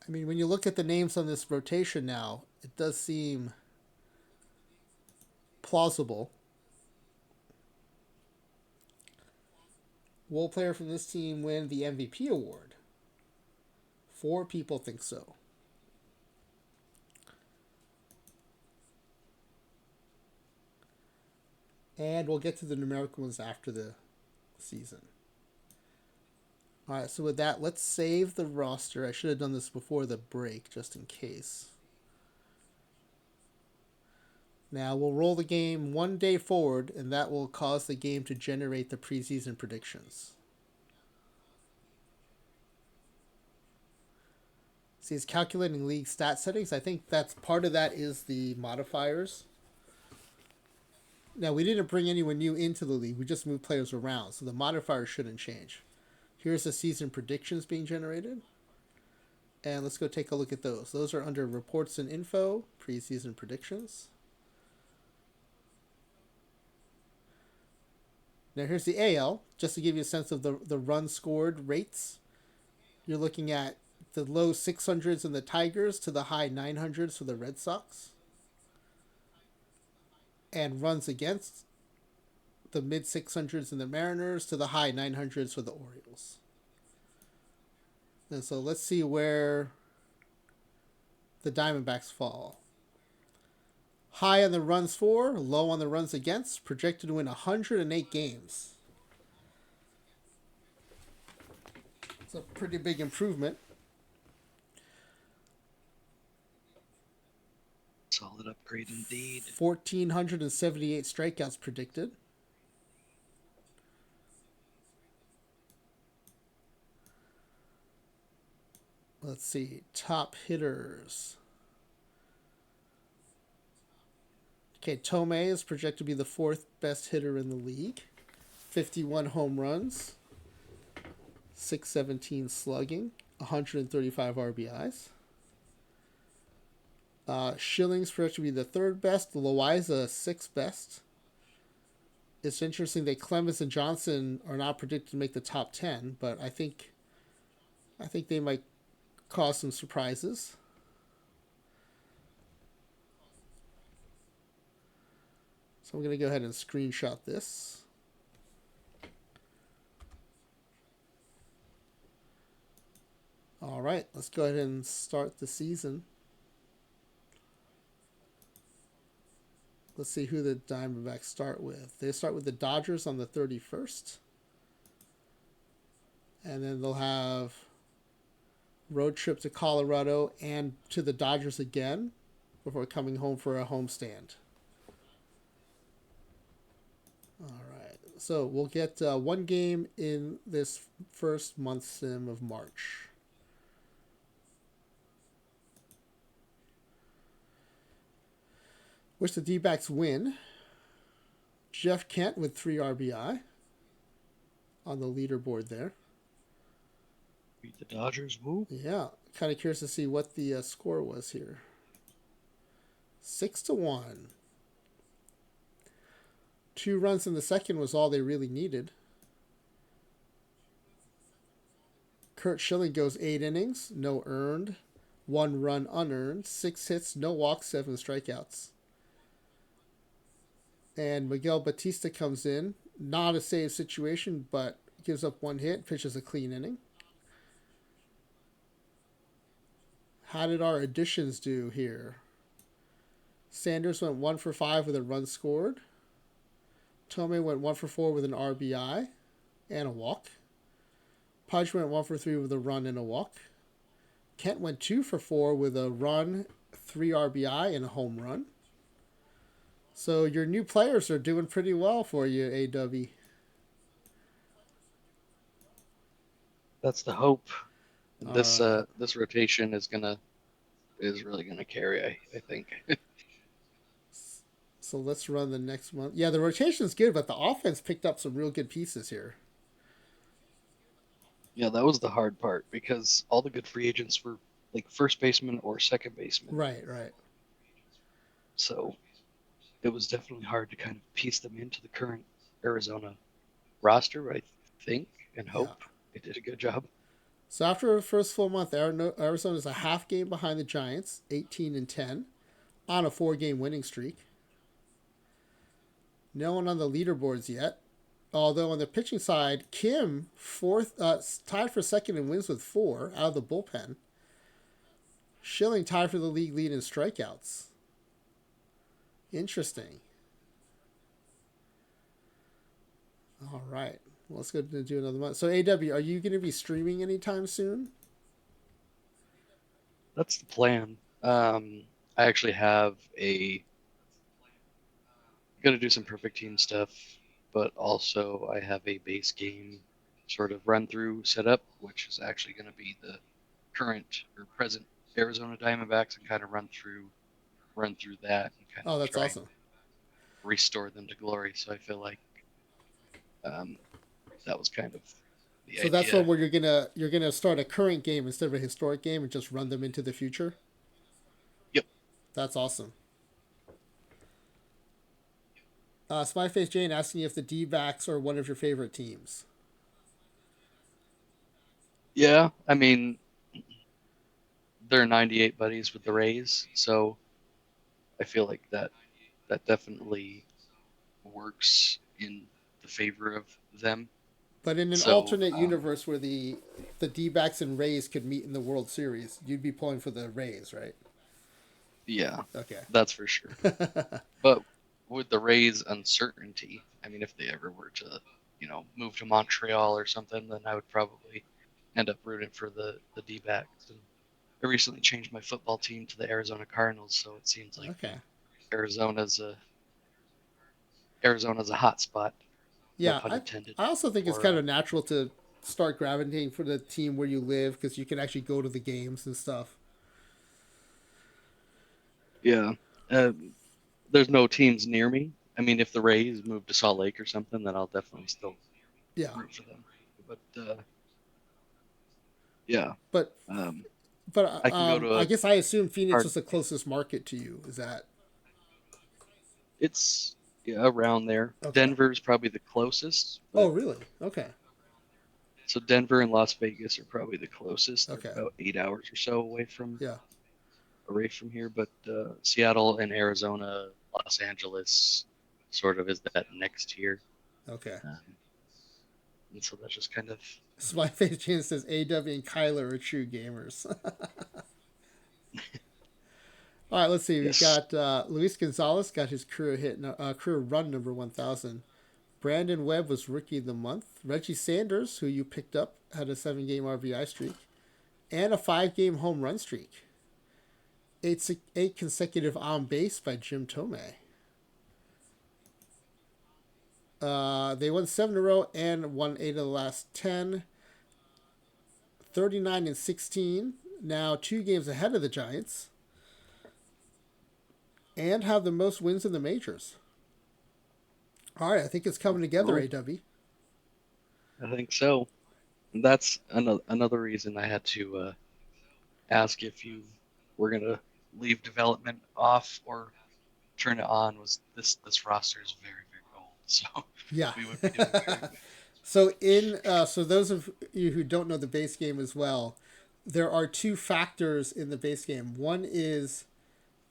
I mean, when you look at the names on this rotation now, it does seem plausible. Will a player from this team win the MVP award? 4 people think so. And we'll get to the numerical ones after the season. All right, so with that, let's save the roster. I should have done this before the break, just in case. Now, we'll roll the game 1 day forward, and that will cause the game to generate the preseason predictions. See, it's calculating league stat settings. I think that's part of that is the modifiers. Now, we didn't bring anyone new into the league. We just moved players around, so the modifiers shouldn't change. Here's the season predictions being generated. And let's go take a look at those. Those are under reports and info, preseason predictions. Now here's the AL, just to give you a sense of the run scored rates. You're looking at the low 600s in the Tigers to the high 900s for the Red Sox. And runs against, the mid 600s in the Mariners to the high 900s for the Orioles. And so let's see where the Diamondbacks fall. High on the runs for, low on the runs against, projected to win 108 games. It's a pretty big improvement. Solid upgrade indeed. 1,478 strikeouts predicted. Let's see. Top hitters. Okay, Tomei is projected to be the 4th best hitter in the league. 51 home runs. 617 slugging. 135 RBIs. Schilling's projected to be the 3rd best. Loaiza, 6th best. It's interesting that Clemens and Johnson are not predicted to make the top 10, but I think they might cause some surprises. So I'm going to go ahead and screenshot this. All right, let's go ahead and start the season. Let's see who the Diamondbacks start with. They start with the Dodgers on the 31st. And then they'll have road trip to Colorado and to the Dodgers again before coming home for a homestand. All right. So we'll get 1 game in this first month sim of March. Wish the D-backs win. Jeff Kent with 3 RBI on the leaderboard there. Beat the Dodgers. Woo. Yeah. Kind of curious to see what the score was here. 6-1. 2 runs in the second was all they really needed. Kurt Schilling goes 8 innings, no earned, 1 run unearned, 6 hits, no walks, 7 strikeouts. And Miguel Batista comes in, not a save situation, but gives up 1 hit, pitches a clean inning. How did our additions do here? Sanders went 1 for 5 with a run scored. Tomei went 1 for 4 with an RBI and a walk. Pudge went 1 for 3 with a run and a walk. Kent went 2 for 4 with a run, 3 RBI, and a home run. So your new players are doing pretty well for you, Aydubby. That's the hope. This right. this rotation is really gonna carry. I think. So let's run the next one. Yeah, the rotation's good, but the offense picked up some real good pieces here. Yeah, that was the hard part because all the good free agents were like first baseman or second baseman. Right, right. So it was definitely hard to kind of piece them into the current Arizona roster. I think and Yeah. hope they did a good job. So after the first full month, Arizona is a half game behind the Giants, 18-10, on a 4-game winning streak. No one on the leaderboards yet. Although on the pitching side, Kim tied for second in wins with 4 out of the bullpen. Schilling tied for the league lead in strikeouts. Interesting. All right. Well, let's go to do another month. So, AW, are you going to be streaming anytime soon? That's the plan. I actually have going to do some perfect team stuff, but also I have a base game sort of run through set up, which is actually going to be the current or present Arizona Diamondbacks and kind of run through that and kind Oh, of that's try and awesome. restore them to glory. So I feel like um, that was kind of the So that's one idea. where you're gonna start a current game instead of a historic game and just run them into the future. Yep. That's awesome. Smileyface Jane asking you if the D-backs are one of your favorite teams. Yeah. I mean, they're 98 buddies with the Rays, so I feel like that definitely works in the favor of them. But in an So alternate universe where the D-backs and Rays could meet in the World Series, you'd be pulling for the Rays, right? yeah, Okay. that's for sure. But with the Rays' uncertainty, I mean, if they ever were to, move to Montreal or something, then I would probably end up rooting for the D-backs. And I recently changed my football team to the Arizona Cardinals, so it seems like Okay. Arizona's a Arizona's a hot spot, no Yeah, pun I intended, I also think it's for kind of natural to start gravitating for the team where you live because you can actually go to the games and stuff. yeah. Uh, there's no teams near me. I mean, if the Rays move to Salt Lake or something, then I'll definitely still Yeah, root for them. But yeah, but um, but I can go to I a guess I assume Phoenix card. is the closest market to you. Is that It's yeah around there. okay? Denver's probably the closest, Oh, but really? Okay. so Denver and Las Vegas are probably the closest. They're Okay. about 8 hours or so Yeah. away from here. But Seattle and Arizona, Los Angeles, sort of is that next tier, Okay. um, and so that's just kind of Smiley Face Jane says AW and Kyler are true gamers. All right, let's see. We've yes. got Luis Gonzalez got his career run number 1,000. Brandon Webb was rookie of the month. Reggie Sanders, who you picked up, had a 7-game RBI streak and a 5-game home run streak. Eight consecutive on base by Jim Tomei. They won 7 in a row and won 8 of the last 10. 39-16. Now 2 games ahead of the Giants. And have the most wins in the majors. All right, I think it's coming together, Well, AW. I think so. And that's another reason I had to ask if you were gonna leave development off or turn it on. Was this roster is very old, so Yeah. we would be doing very good. So those of you who don't know the base game as well, there are 2 factors in the base game. One is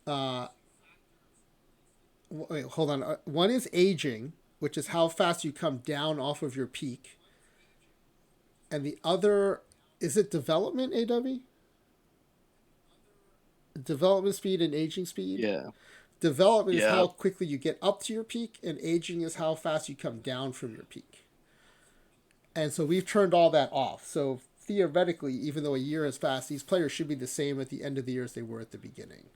uh, wait, hold on. One is aging, which is how fast you come down off of your peak, and the other is it development, AW? Development speed and aging speed. Yeah, Development is yeah, how quickly you get up to your peak, and aging is how fast you come down from your peak. And so we've turned all that off. So theoretically, even though a year has passed, these players should be the same at the end of the year as they were at the beginning.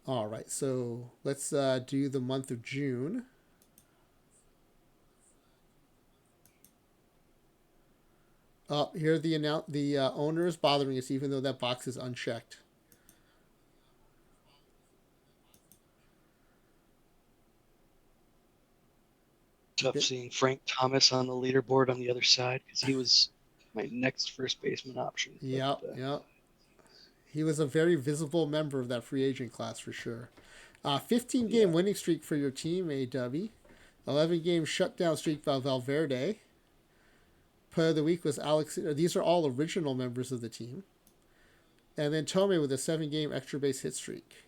All right, so let's do the month of June. Here the owner is bothering us, even though that box is unchecked. Tough seeing Frank Thomas on the leaderboard on the other side because he was my next first baseman option. Yep, yep. He was a very visible member of that free agent class for sure. 15 game Yeah. winning streak for your team, AW. 11 game shutdown streak by Valverde. Player of the week was Alex. These are all original members of the team. And then Tomei with a 7 game extra base hit streak.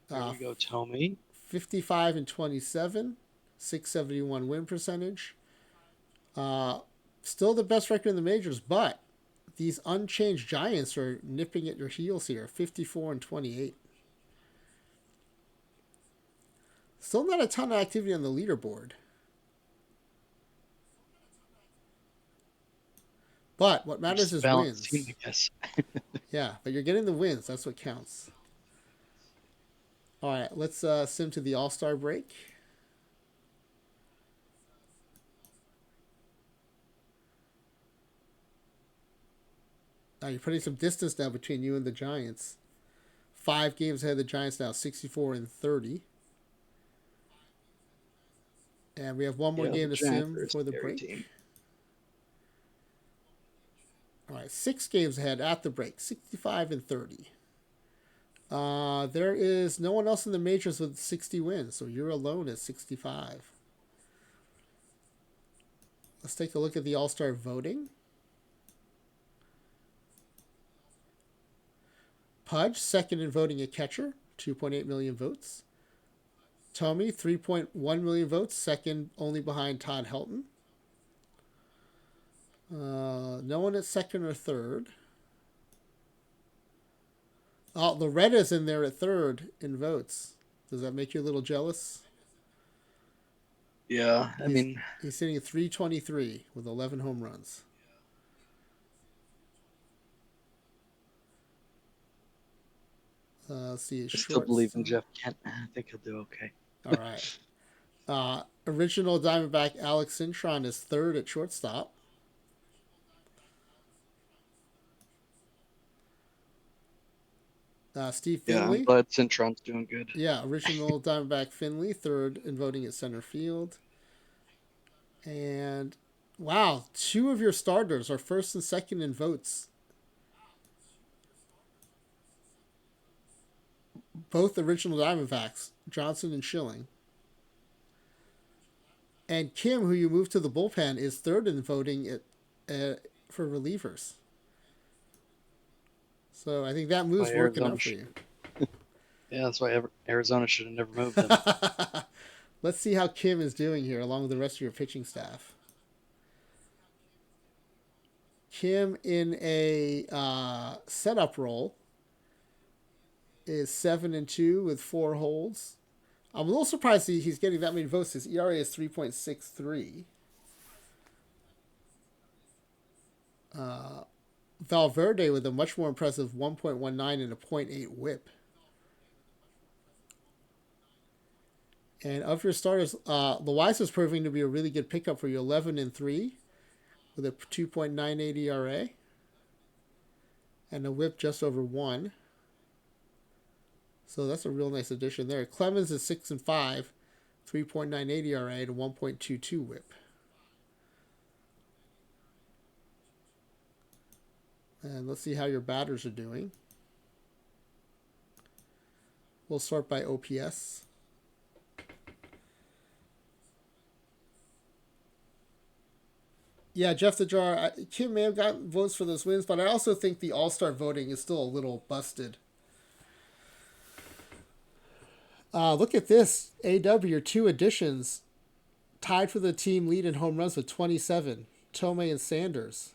There you go, Tomei. 55 and 27, 671 win percentage. Still the best record in the majors, but these unchanged Giants are nipping at your heels here. 54 and 28. Still not a ton of activity on the leaderboard. But what matters is Balanced wins. team, I guess. Yeah, but you're getting the wins. That's what counts. All right, let's sim to the All-Star break. Now you're putting some distance now between you and the Giants. 5 games ahead of the Giants now, 64 and 30. And we have one more game to sim for the break. Team. All right, 6 games ahead at the break, 65 and 30. There is no one else in the majors with 60 wins, so you're alone at 65. Let's take a look at the All-Star voting. Pudge, second in voting at catcher, 2.8 million votes. Tomei, 3.1 million votes, second only behind Todd Helton. No one at second or third. Oh, Loretta's in there at third in votes. Does that make you a little jealous? Yeah, I mean, he's sitting at 323 with 11 home runs. Let's see. I still believe in Jeff Kent. I think he'll do okay. All right. Original Diamondback Alex Cintron is third at shortstop. Steve Finley. Yeah, I'm glad Cintron's doing good. Yeah, original Diamondback Finley, third in voting at center field. And wow, 2 of your starters are first and second in votes. Both original Diamondbacks, Johnson and Schilling. And Kim, who you moved to the bullpen, is third in voting for relievers. So I think that move's working out for you. Yeah, that's why Arizona should have never moved him. Let's see how Kim is doing here along with the rest of your pitching staff. Kim in a setup role is 7 and 2 with 4 holds. I'm a little surprised he's getting that many votes. His ERA is 3.63. Valverde with a much more impressive 1.19 and a 0.8 whip. And of your starters, Loaiza's proving to be a really good pickup for you. 11 and 3 with a 2.98 ERA and a whip just over 1. So that's a real nice addition there. Clemens is 6 and 5, 3.98 ERA and a 1.22 whip. And let's see how your batters are doing. We'll start by OPS. Yeah, Jeff the Jar, Kim may have gotten votes for those wins, but I also think the All-Star voting is still a little busted. Look at this. AW, your 2 additions, tied for the team lead in home runs with 27. Tomei and Sanders.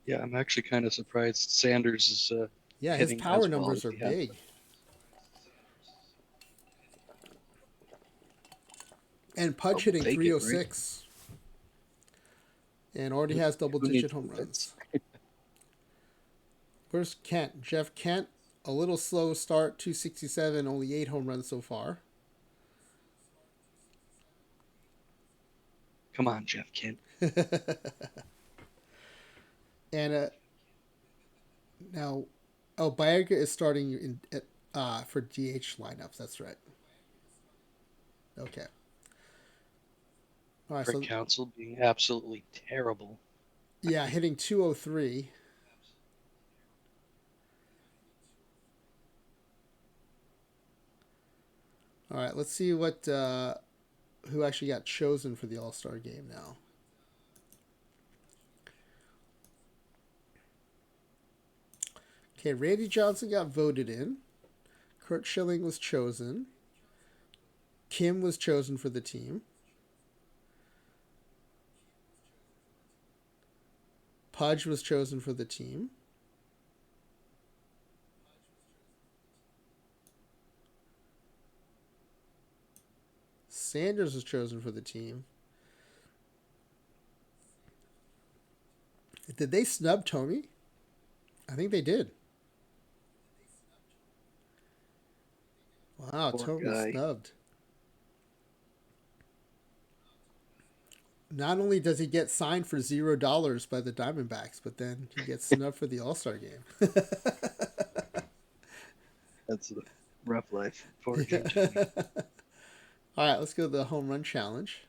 Yeah, I'm actually kind of surprised Sanders is his power numbers are big. And Pudge hitting 306. Right? And already has double-digit home runs. Where's Kent? Jeff Kent, a little slow start, 267, only 8 home runs so far. Come on, Jeff Kent. And now, Baerga is starting for DH lineups. That's right. Okay. All right. Craig So Counsell being absolutely terrible. yeah, hitting 203. All right. Let's see what who actually got chosen for the All Star game now. Okay, Randy Johnson got voted in. Kurt Schilling was chosen. Kim was chosen for the team. Pudge was chosen for the team. Sanders was chosen for the team. Did they snub Tommy? I think they did. Wow, Poor Tommy guy. snubbed. Not only does he get signed for $0 by the Diamondbacks, but then he gets snubbed for the All Star game. That's a rough life. Poor Yeah. King Tommy. All right, let's go to the home run challenge.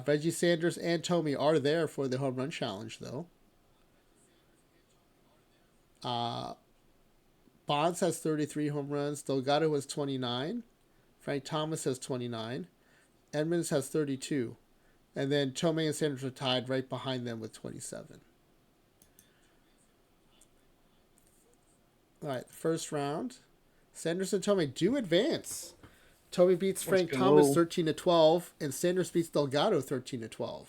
Reggie Sanders and Tommy are there for the home run challenge, though. Uh, Bonds has 33 home runs. Delgado has 29. Frank Thomas has 29. Edmonds has 32. And then Tomei and Sanders are tied right behind them with 27. All right, the first round. Sanders and Tomei do advance. Tomei beats Let's Frank Thomas go. 13-12, and Sanders beats Delgado 13-12.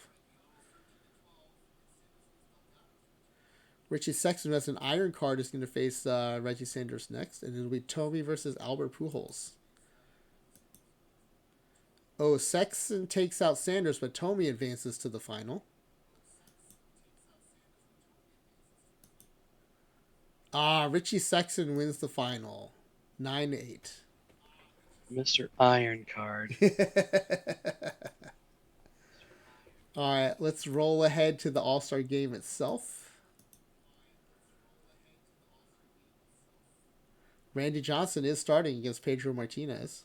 Richie Sexton, who has an iron card, is going to face Reggie Sanders next, and it'll be Tomei versus Albert Pujols. Oh, Sexton takes out Sanders, but Tomei advances to the final. Richie Sexton wins the final, 9-8. Mr. Iron Card. All right, let's roll ahead to the All Star game itself. Randy Johnson is starting against Pedro Martinez.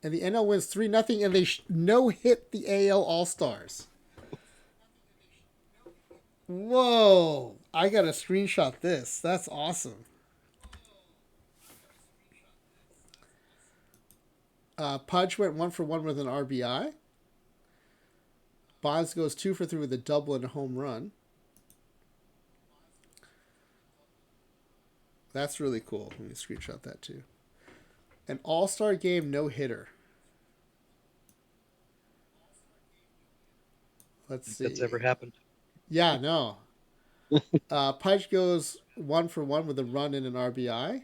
And the NL wins 3-0, and they no hit the AL All Stars. Whoa! I gotta screenshot this. That's awesome. Pudge went 1-for-1 with an RBI. Bonds goes 2-for-3 with a double and a home run. That's really cool. Let me screenshot that too. An All Star game no hitter. Let's If see. that's ever happened. Yeah, no. Pudge goes 1-for-1 with a run and an RBI.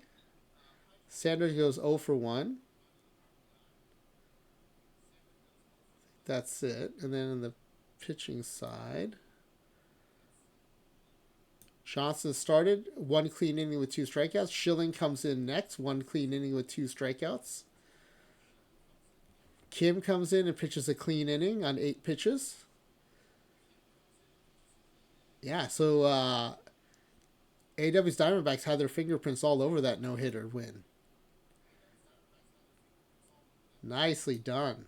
Sanders goes 0-for-1. That's it. And then on the pitching side, Johnson started, one clean inning with 2 strikeouts. Schilling comes in next, one clean inning with 2 strikeouts. Kim comes in and pitches a clean inning on 8 pitches. Yeah, so AW's Diamondbacks had their fingerprints all over that no-hitter win. Nicely done.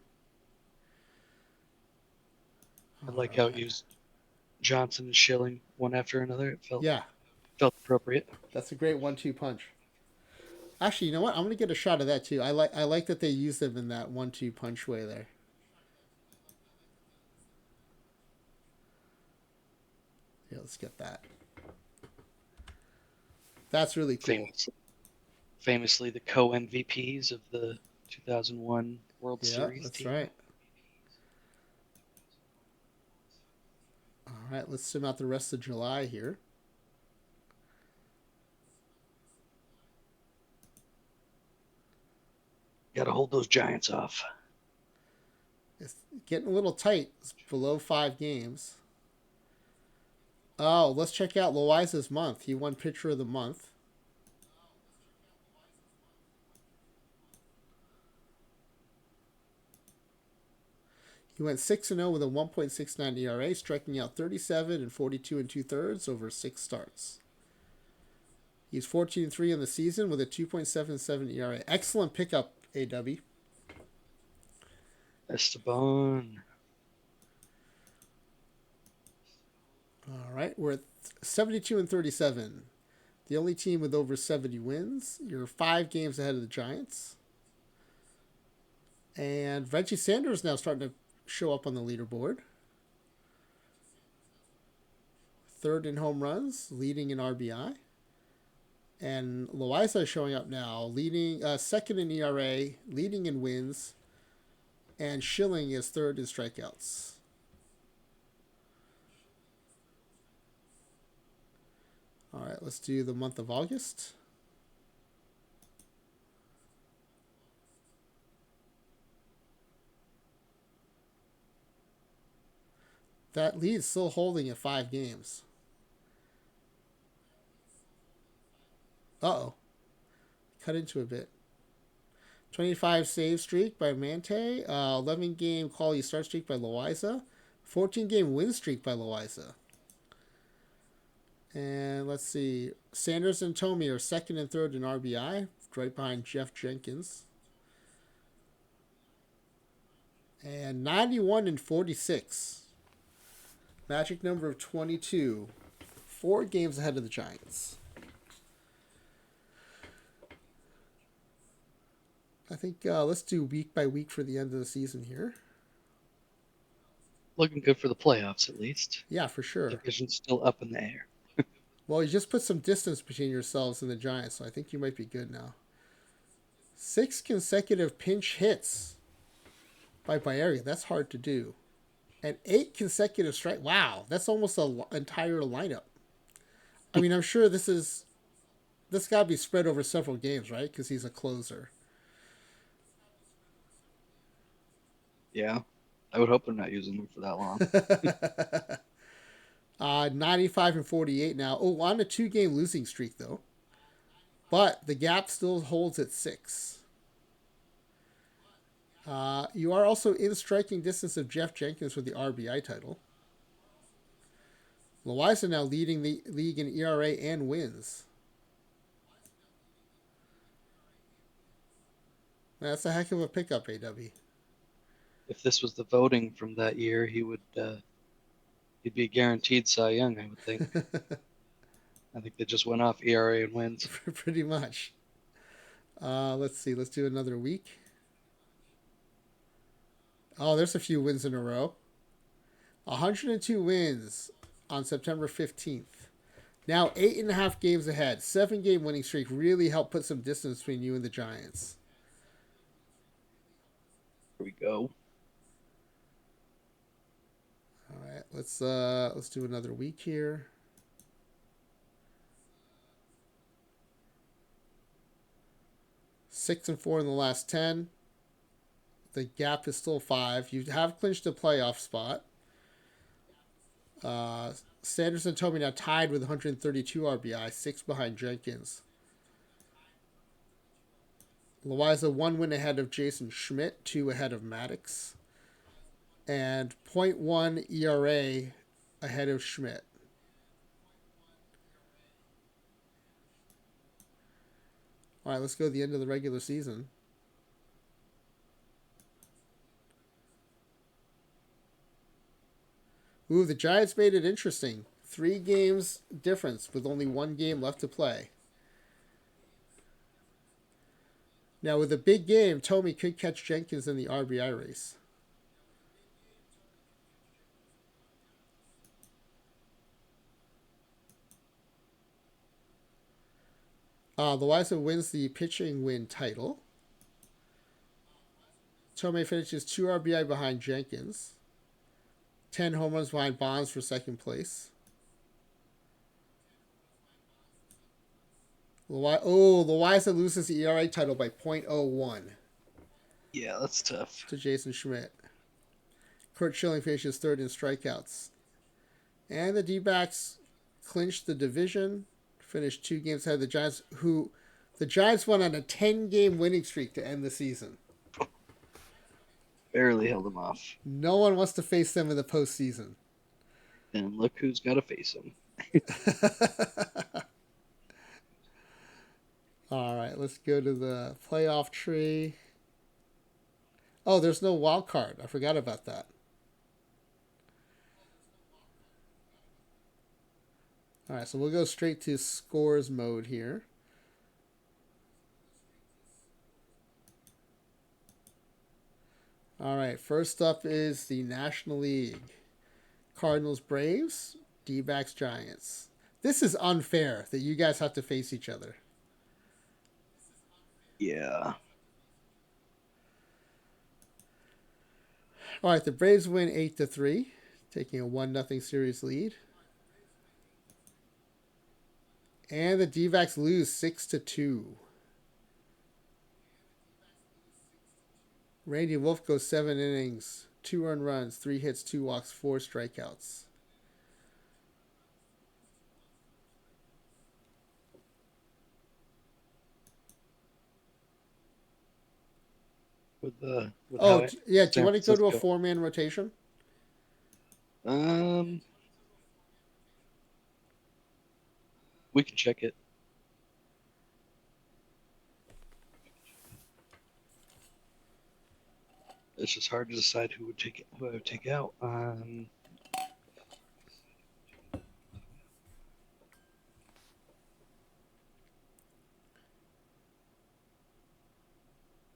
I like how it used Johnson and Schilling one after another. It Yeah, felt appropriate. that's a great 1-2 punch. Actually, you know what? I'm gonna get a shot of that too. I like that they use them in that 1-2 punch way there. Yeah, let's get that. That's really cool. Famously the co-MVPs of the 2001 World Yeah, Series that's team. right. All right, let's sim out the rest of July here. Got to hold those Giants off. It's getting a little tight. It's below 5 games. Oh, let's check out Loiza's month. He won Pitcher of the Month. He went 6-0 with a 1.69 ERA, striking out 37 and 42 and 2/3 over 6 starts. He's 14-3 in the season with a 2.77 ERA. Excellent pickup, AW. Esteban. All right, we're at 72-37. The only team with over 70 wins. You're 5 games ahead of the Giants. And Reggie Sanders now starting to show up on the leaderboard. Third in home runs, leading in RBI. And Loaiza showing up now, leading second in ERA, leading in wins, and Schilling is third in strikeouts. All right, let's do the month of August. That lead's still holding at 5 games. Uh-oh. Cut into a bit. 25 save streak by Mante. 11 game quality start streak by Loaiza. 14 game win streak by Loaiza. And let's see. Sanders and Tomey are second and third in RBI, right behind Jeff Jenkins. And 91-46. Magic number of 22. 4 games ahead of the Giants. I think let's do week by week for the end of the season here. Looking good for the playoffs, at least. Yeah, for sure. Division's still up in the air. Well, you just put some distance between yourselves and the Giants, so I think you might be good now. 6 consecutive pinch hits by Baerga. That's hard to do. And 8 consecutive strike. Wow, that's almost an entire lineup. I mean, I'm sure this got to be spread over several games, right? Because he's a closer. Yeah, I would hope they're not using them for that long. 95-48 now. Oh, on a 2-game losing streak, though. But the gap still holds at 6. You are also in striking distance of Jeff Jenkins for the RBI title. Loaiza now leading the league in ERA and wins. That's a heck of a pickup, AW. If this was the voting from that year, he'd be guaranteed Cy Young, I would think. I think they just went off ERA and wins. Pretty much. Let's see. Let's do another week. Oh, there's a few wins in a row. 102 wins on September 15th. Now 8.5 games ahead. 7-game winning streak really helped put some distance between you and the Giants. Here we go. All right, let's do another week here. Six and 4 in the last 10. The gap is still 5. You have clinched a playoff spot. Sanders and Tomey now tied with 132 RBI, 6 behind Jenkins. Loaiza 1 win ahead of Jason Schmidt, 2 ahead of Maddox. And 0.1 ERA ahead of Schmidt. All right, let's go to the end of the regular season. Ooh, the Giants made it interesting. 3 games difference with only 1 game left to play. Now, with a big game, Tomey could catch Jenkins in the RBI race. Loaiza wins the pitching win title. Tomey finishes 2 RBI behind Jenkins. 10 home runs behind Bonds for second place. Loaiza loses the ERA title by .01. Yeah, that's tough. To Jason Schmidt. Curt Schilling finishes third in strikeouts. And the D-backs clinched the division, finished 2 games ahead of the Giants, who the Giants went on a 10-game winning streak to end the season. Barely held them off. No one wants to face them in the postseason. And look who's got to face them. All right, let's go to the playoff tree. Oh, there's no wild card. I forgot about that. All right, so we'll go straight to scores mode here. All right, first up is the National League. Cardinals, Braves, D-backs, Giants. This is unfair that you guys have to face each other. Yeah. All right, the Braves win 8-3, taking a 1-0 series lead. And the D-backs lose 6-2. Randy Wolf goes 7 innings, 2 earned runs, 3 hits, 2 walks, 4 strikeouts. With how Oh, it yeah, do you San want to go to a Francisco. 4-man rotation? We can check it. It's just hard to decide who I would take out.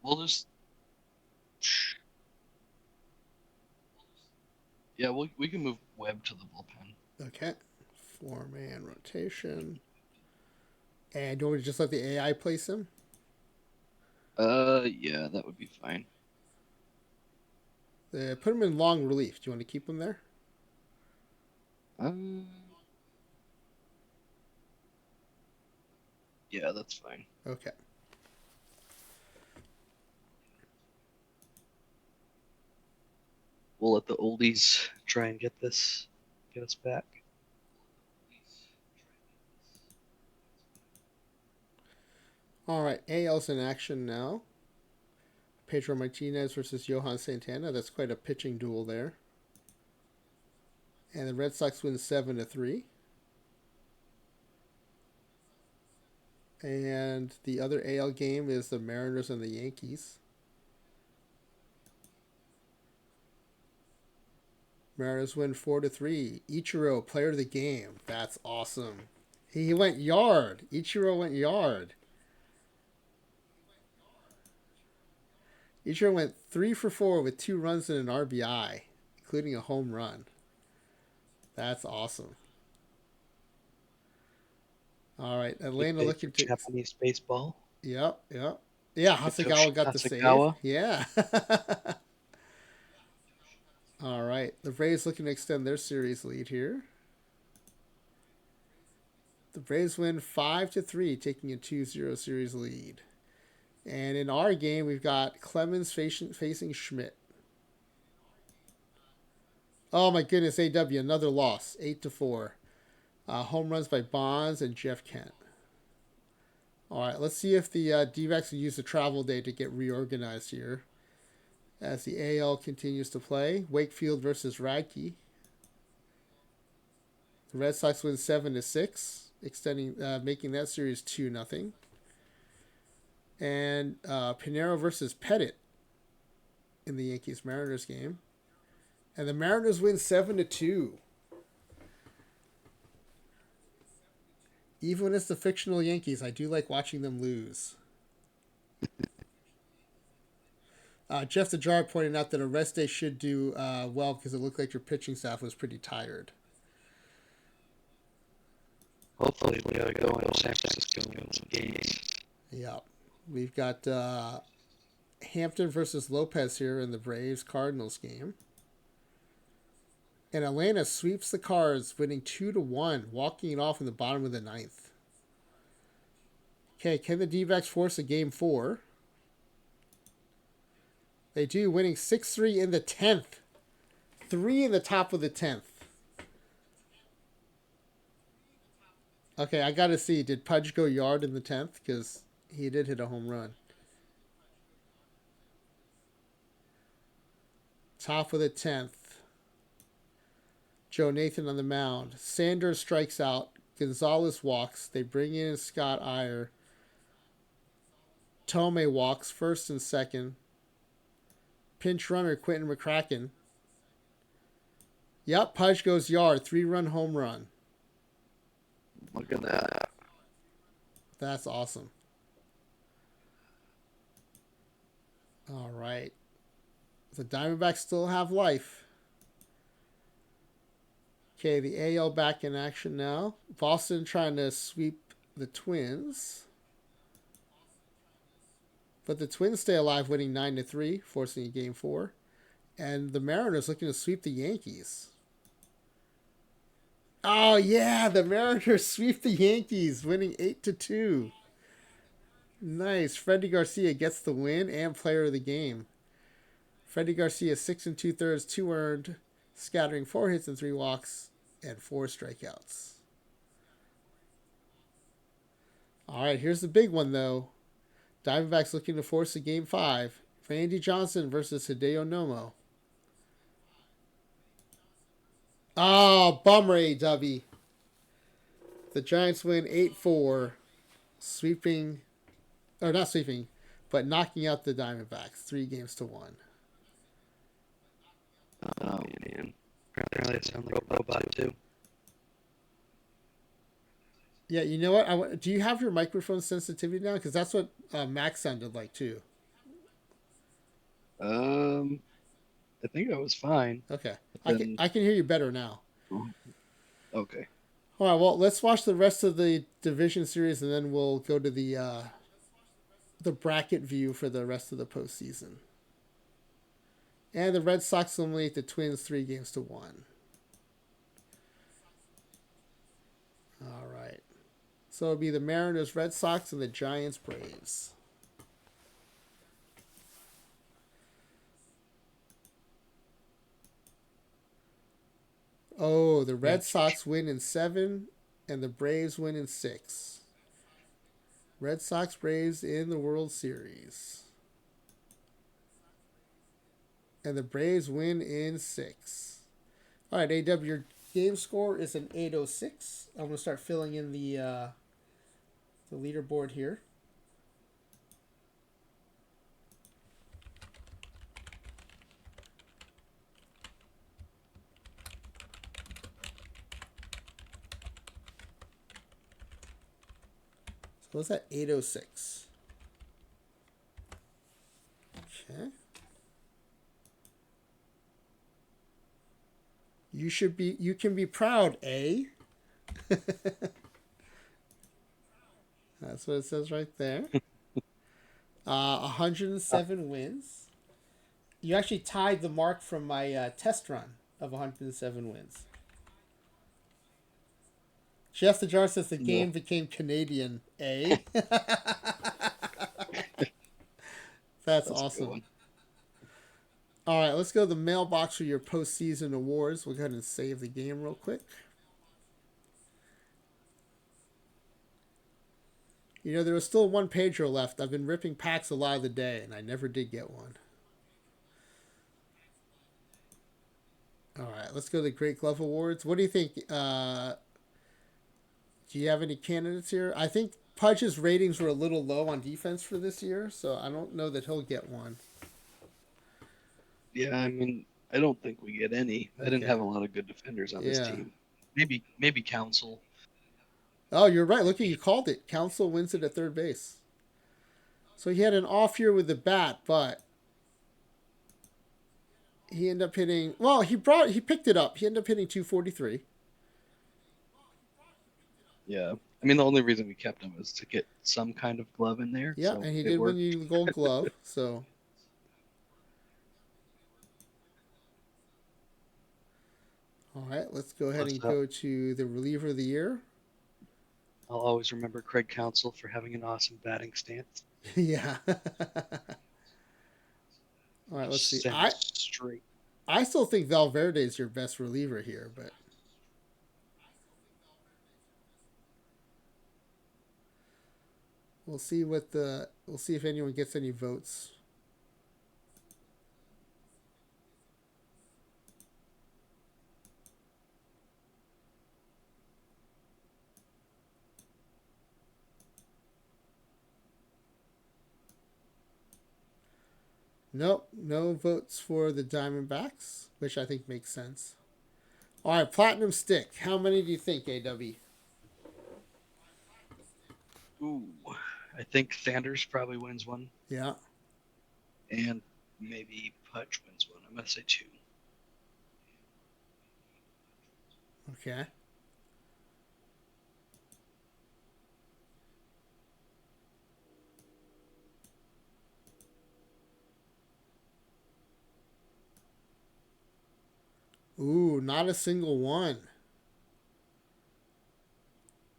We'll just yeah, we can move Webb to the bullpen. Okay, 4-man rotation. And do you want me to just let the AI place him? Yeah, that would be fine. Put him in long relief. Do you want to keep him there? Yeah, that's fine. Okay. We'll let the oldies try and get us back. All right, AL's in action now. Pedro Martinez versus Johan Santana. That's quite a pitching duel there. And the Red Sox win 7-3. And the other AL game is the Mariners and the Yankees. Mariners win 4-3. Ichiro, player of the game. That's awesome. He went yard. Ichiro went yard. Ichiro went 3-for-4 with 2 runs and an RBI, including a home run. That's awesome. All right, Atlanta Good day looking for to. Japanese baseball. Yep. Yeah, Hitoshi Hasegawa got the save. Hasegawa. Yeah. All right, the Braves looking to extend their series lead here. The Braves win 5-3, taking a 2-0 series lead. And in our game, we've got Clemens facing Schmidt. Oh my goodness, AW, another loss, 8-4. Home runs by Bonds and Jeff Kent. All right, let's see if the D-backs can use the travel day to get reorganized here. As the AL continues to play, Wakefield versus Radke. The Red Sox win 7-6, making that series 2-0. And Pinero versus Pettit in the Yankees Mariners game, and the Mariners win 7-2. Even when it's the fictional Yankees, I do like watching them lose. Jeff the Jar pointed out that a rest day should do well because it looked like your pitching staff was pretty tired. Hopefully, we gotta go into San Francisco and win some games. Yeah, we've got Hampton versus Lopez here in the Braves Cardinals game. And Atlanta sweeps the Cards, winning 2-1, walking it off in the bottom of the ninth. Okay, can the D-backs force a game 4? They do, winning 6-3 in the 10th. 3 in the top of the 10th. Okay, I gotta see. Did Pudge go yard in the 10th? Because he did hit a home run. Top of the 10th. Joe Nathan on the mound. Sanders strikes out. Gonzalez walks. They bring in Scott Iyer. Tomei walks first and second. Pinch runner Quentin McCracken. Yep, Pudge goes yard. 3-run home run. Look at that. That's awesome. All right. The Diamondbacks still have life. Okay, the AL back in action now. Boston trying to sweep the Twins. But the Twins stay alive, winning 9-3, forcing a game 4. And the Mariners looking to sweep the Yankees. Oh yeah, the Mariners sweep the Yankees, winning 8-2. Nice. Freddie Garcia gets the win and player of the game. Freddie Garcia 6 2/3, 2 earned, scattering 4 hits and 3 walks and 4 strikeouts. All right, here's the big one though. Diamondbacks looking to force a game 5. Randy Johnson versus Hideo Nomo. Oh, bummer, Aydubby. The Giants win 8-4, sweeping, or not sweeping, but knocking out the Diamondbacks 3-1. Oh, man. Apparently it sounds like a robot, too. Yeah, you know what? Do you have your microphone sensitivity down? Because that's what Max sounded like, too. I think I was fine. Okay. Then... I can hear you better now. Okay. All right, well, let's watch the rest of the division series, and then we'll go to the bracket view for the rest of the postseason. And the Red Sox eliminate the Twins 3-1. All right. So it'll be the Mariners, Red Sox, and the Giants, Braves. Oh, the Red Sox win in 7, and the Braves win in 6. Red Sox, Braves in the World Series. And the Braves win in 6. All right, AW, your game score is an 806. I'm going to start filling in the leaderboard here. So what's that? 806. Okay. You can be proud, eh? That's what it says right there. 107 wins. You actually tied the mark from my test run of 107 wins. Jeff the Jar says the game became Canadian, eh? That's awesome. All right, let's go to the mailbox for your postseason awards. We'll go ahead and save the game real quick. You know, there was still one pager left. I've been ripping packs a lot of the day, and I never did get one. All right, let's go to the Great Glove Awards. What do you think? Do you have any candidates here? I think Pudge's ratings were a little low on defense for this year, so I don't know that he'll get one. Yeah, I mean, I don't think we get any. I didn't have a lot of good defenders on this team. Maybe Council. Oh, you're right. Look, you called it. Council wins it at third base. So he had an off year with the bat, but he ended up hitting. Well, he picked it up. He ended up hitting 243. Yeah, I mean the only reason we kept him was to get some kind of glove in there. Yeah, so and he did win you the Gold Glove. So. All right, let's go ahead and go to the reliever of the year. I'll always remember Craig Counsell for having an awesome batting stance. Yeah. All right, let's see. I still think Valverde is your best reliever here, but we'll see if anyone gets any votes. Nope, no votes for the Diamondbacks, which I think makes sense. All right, Platinum Stick. How many do you think, AW? Ooh, I think Sanders probably wins one, Yeah. and maybe Pudge wins one. I'm gonna say two. Okay. Ooh, not a single one.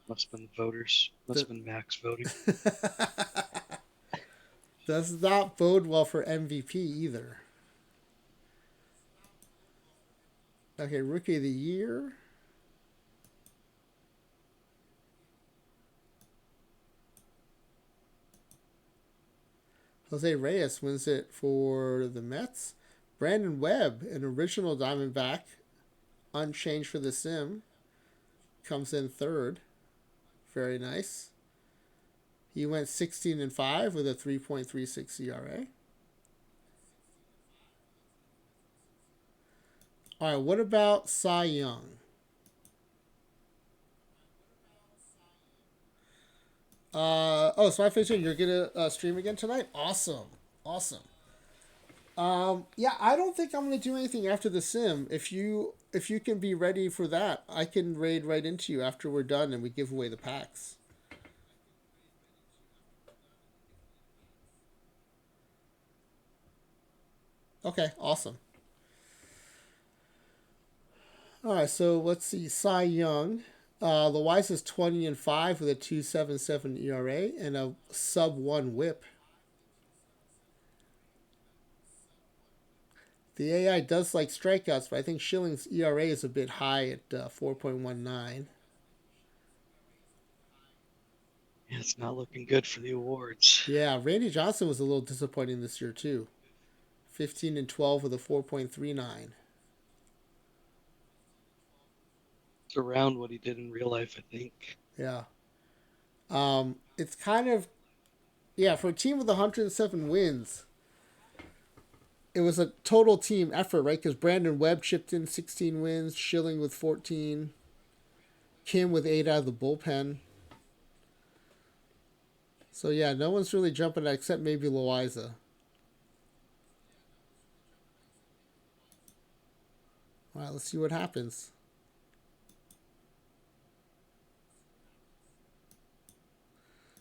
Must have been the voters. Must The have been Max voting. does not bode well for MVP either. Okay, Rookie of the Year. Jose Reyes wins it for the Mets. Brandon Webb, an original Diamondback, unchanged for the Sim, comes in third. Very nice. He went 16-5 with a 3.36 ERA. All right, what about Cy Young? So I finished. You're gonna stream again tonight. Awesome, awesome. Yeah, I don't think I'm gonna do anything after the sim. If you can be ready for that, I can raid right into you after we're done and we give away the packs. Okay, awesome. All right, so let's see. Cy Young, the Wise is 20-5 with a 2.77 ERA and a sub 1 WHIP. The AI does like strikeouts, but I think Schilling's ERA is a bit high at 4.19. Yeah, it's not looking good for the awards. Yeah, Randy Johnson was a little disappointing this year too. 15-12 with a 4.39. It's around what he did in real life, I think. Yeah. It's kind of for a team with 107 wins. It was a total team effort, right? Because Brandon Webb chipped in 16 wins, Schilling with 14, Kim with 8 out of the bullpen. So yeah, no one's really jumping out except maybe Loiza. All right, let's see what happens.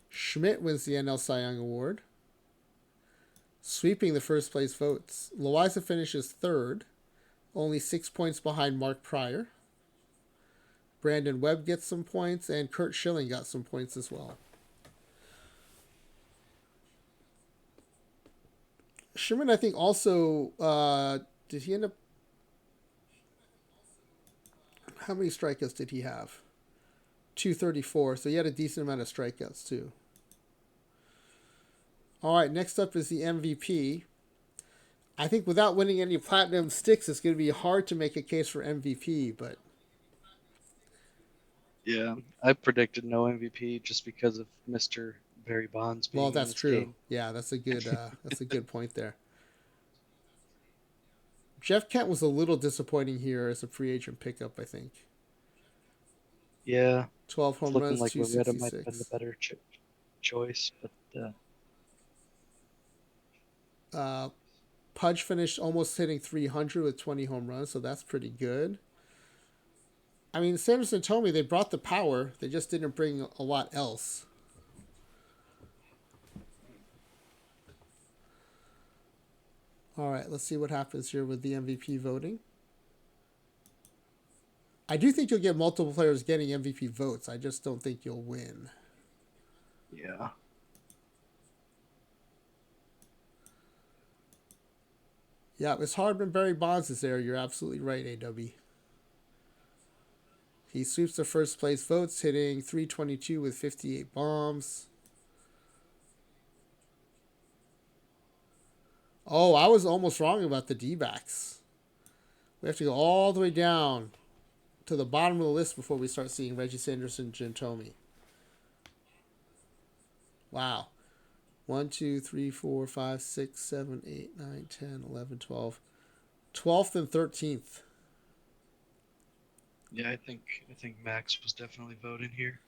Schmidt wins the NL Cy Young Award, sweeping the first place votes. Loiza finishes third, only 6 points behind Mark Pryor. Brandon Webb gets some points, and Kurt Schilling got some points as well. Sherman, I think, also did he end up? How many strikeouts did he have? 234. So he had a decent amount of strikeouts too. All right, next up is the MVP. I think without winning any platinum sticks, it's going to be hard to make a case for MVP. But Yeah, I predicted no MVP just because of Mr. Barry Bonds well, being in that's this true. game. Yeah, that's a good point there. Jeff Kent was a little disappointing here as a free agent pickup. I think Yeah, 12 it's home looking runs, like Loretta might have been the 266. better choice, but Uh, Pudge finished almost hitting 300 with 20 home runs, so that's pretty good. I mean, Sanderson told me they brought the power, they just didn't bring a lot else. All right, let's see what happens here with the MVP voting. I do think you'll get multiple players getting MVP votes. I just don't think you'll win. yeah. Yeah, it's hard when Barry Bonds is there. You're absolutely right, AW. He sweeps the first place votes, hitting 322 with 58 bombs. Oh, I was almost wrong about the D backs. We have to go all the way down to the bottom of the list before we start seeing Reggie Sanderson, Jim Thome. Wow. 1, 2, 3, 4, 5, 6, 7, 8, 9, 10, 11, 12. 12th and 13th. Yeah, I think Max was definitely voting here.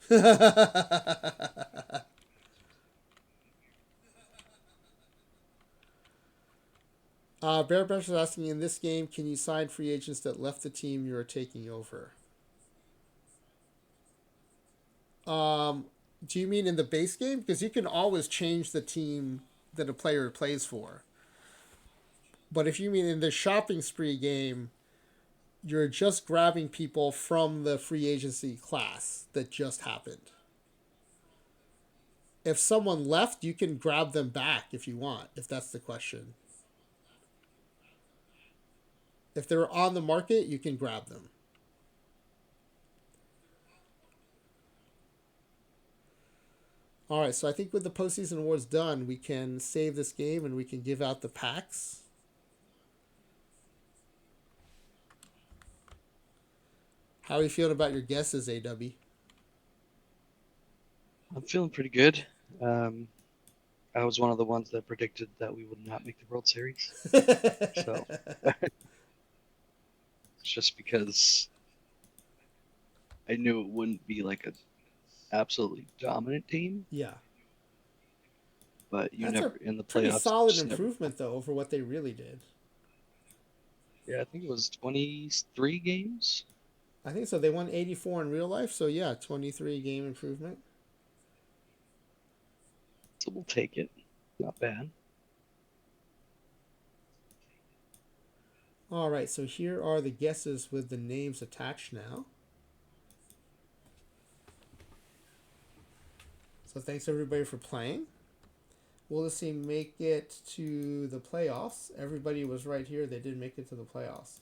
Bear Brush is asking, in this game, can you sign free agents that left the team you are taking over? Um, do you mean in the base game? Because you can always change the team that a player plays for. But if you mean in the shopping spree game, you're just grabbing people from the free agency class that just happened. If someone left, you can grab them back if you want, if that's the question. If they're on the market, you can grab them. All right, so I think with the postseason awards done, we can save this game and we can give out the packs. How are you feeling about your guesses, AW? I'm feeling pretty good. Um, I was one of the ones that predicted that we would not make the World Series. So it's just because I knew it wouldn't be like an absolutely dominant team, Yeah. but you That's a never in the pretty playoffs. solid Just never. improvement, though, over what they really did. Yeah, I think it was 23 games. I think so. They won 84 in real life, so yeah, 23 game improvement. So we'll take it. Not bad. All right, so here are the guesses with the names attached now. So thanks everybody for playing. Will this team make it to the playoffs? Everybody was right here. They did make it to the playoffs.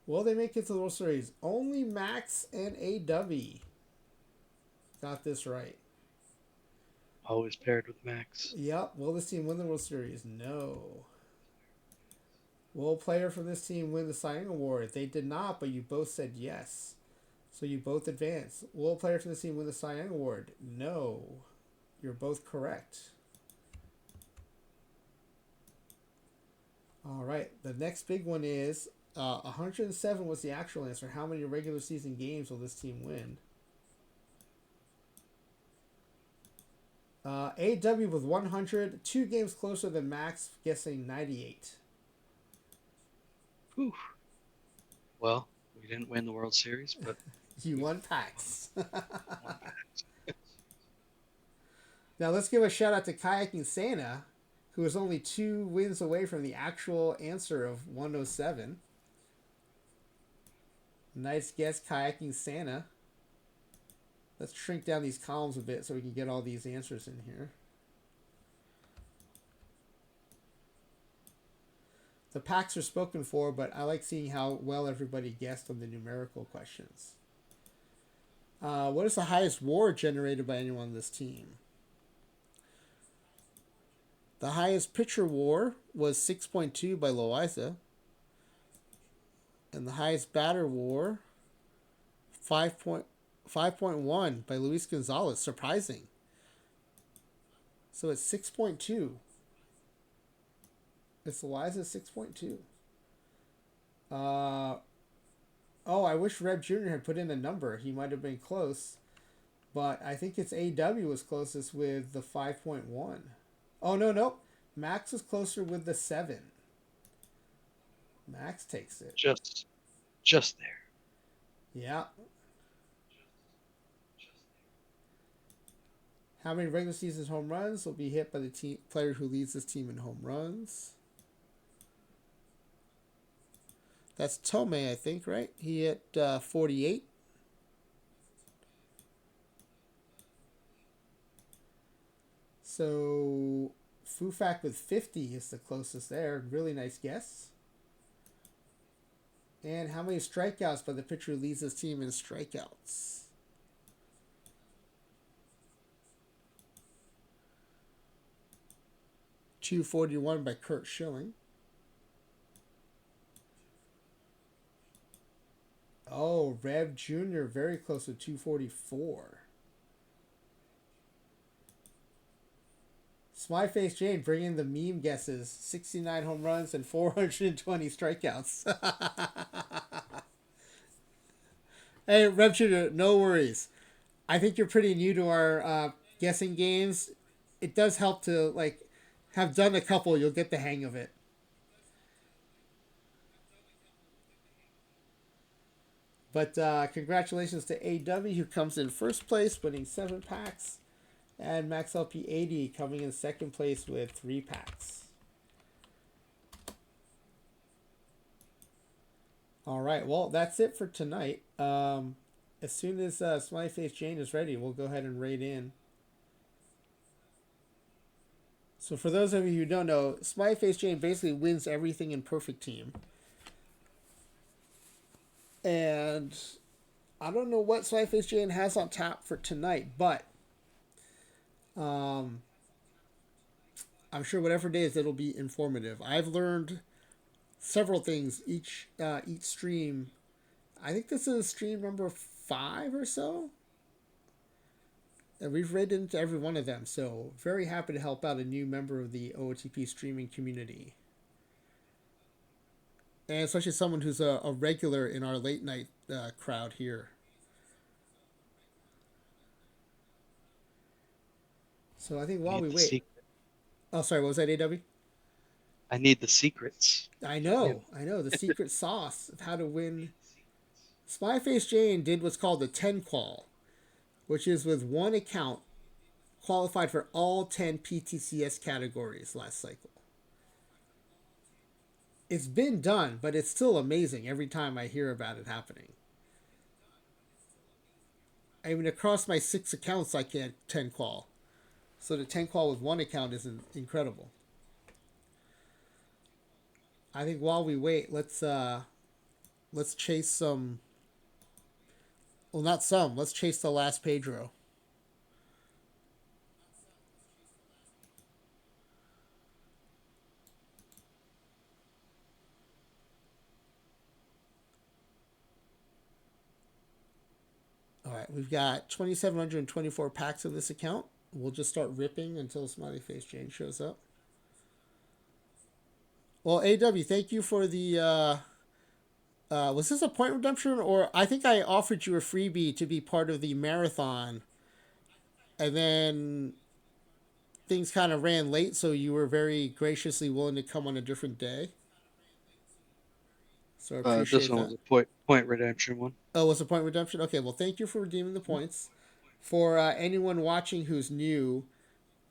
Will they make it to the World Series? Only Max and Aydubby got this right. Always paired with Max. Yep. Will this team win the World Series? No. Will a player from this team win the Cy Young Award? They did not, but you both said yes. So you both advance. Will a player from this team win the Cy Young Award? No. You're both correct. All right. The next big one is 107 was the actual answer. How many regular season games will this team win? AW with 100, 2 games closer than Max, guessing 98. Whew. Well, we didn't win the World Series, but You we won packs. won packs. Now let's give a shout out to Kayaking Santa, who is only 2 wins away from the actual answer of 107. Nice guess, Kayaking Santa. Let's shrink down these columns a bit so we can get all these answers in here. The packs are spoken for, but I like seeing how well everybody guessed on the numerical questions. What is the highest WAR generated by anyone on this team? The highest pitcher WAR was 6.2 by Loiza. And the highest batter WAR, 5.1 by Luis Gonzalez. Surprising. So it's 6.2. It's Loiza 6.2. I wish Reb Jr. had put in a number. He might have been close. But I think it's AW was closest with the 5.1. Oh, no. Max was closer with the 7. Max takes it. Just there. Yeah. How many regular season home runs will be hit by the team player who leads this team in home runs? That's Tomei, I think, right? He hit 48. So Fufak with 50 is the closest there. Really nice guess. And how many strikeouts by the pitcher who leads this team in strikeouts? .241 by Kurt Schilling. Oh, Rev Jr. very close to 244. Smiley Jane bringing the meme guesses: 69 home runs and 420 strikeouts. Hey, Rev Shooter, no worries. I think you're pretty new to our guessing games. It does help to like have done a couple. You'll get the hang of it. But congratulations to Aydubby, who comes in first place, winning 7 packs, and Max LP 80 coming in second place with 3 packs. All right, well, that's it for tonight. As soon as Smiley Face Jane is ready, we'll go ahead and raid in. So for those of you who don't know, Smiley Face Jane basically wins everything in Perfect Team. And I don't know what Smiley Face Jane has on tap for tonight, but I'm sure whatever it is, it'll be informative. I've learned several things each stream. I think this is stream number 5 or so, and we've rated into every one of them. So very happy to help out a new member of the OOTP streaming community, and especially someone who's a regular in our late night crowd here. So I think while we wait. Oh, sorry, what was that, AW? I need the secrets. I know the secret sauce of how to win. Spyface Jane did what's called a 10 qual, which is with one account qualified for all 10 PTCS categories last cycle. It's been done, but it's still amazing every time I hear about it happening. I mean, across my 6 accounts, I can't 10 qual. So the 10 qual with one account is incredible. I think while we wait, let's chase some. Well, not some. Let's chase the last Pedro. All right, we've got 2,724 packs in this account. We'll just start ripping until Smiley Face Jane shows up. Well, AW, thank you for the. Was this a point redemption, or I think I offered you a freebie to be part of the marathon, and then things kind of ran late, so you were very graciously willing to come on a different day. So I appreciate this one that. was a point redemption one. Oh, was a point redemption? Okay, well, thank you for redeeming the points. For anyone watching who's new,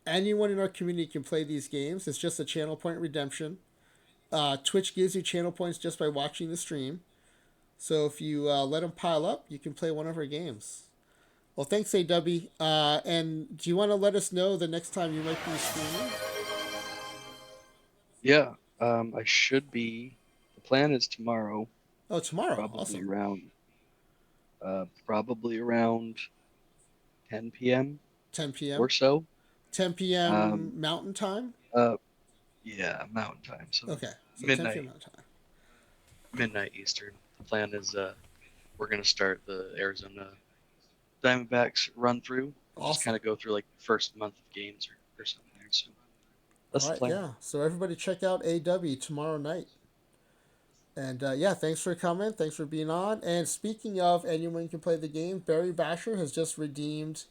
anyone in our community can play these games. It's just a channel point redemption. Twitch gives you channel points just by watching the stream. So if you let them pile up, you can play one of our games. Well, thanks, AW. And do you want to let us know the next time you might be streaming? Yeah, I should be. The plan is tomorrow. Oh, tomorrow. Probably Awesome. Probably around 10 p.m. 10 p.m. or so. 10 p.m. Mountain Time? Yeah, Mountain Time. So okay, so midnight. 10 p.m. Mountain Time. Midnight Eastern. The plan is we're going to start the Arizona Diamondbacks run through. We'll just kind of go through like the first month of games or something there. So that's the plan. Yeah. So everybody check out AW tomorrow night. And yeah, thanks for coming. Thanks for being on. And speaking of anyone can play the game, Barry Basher has just redeemed.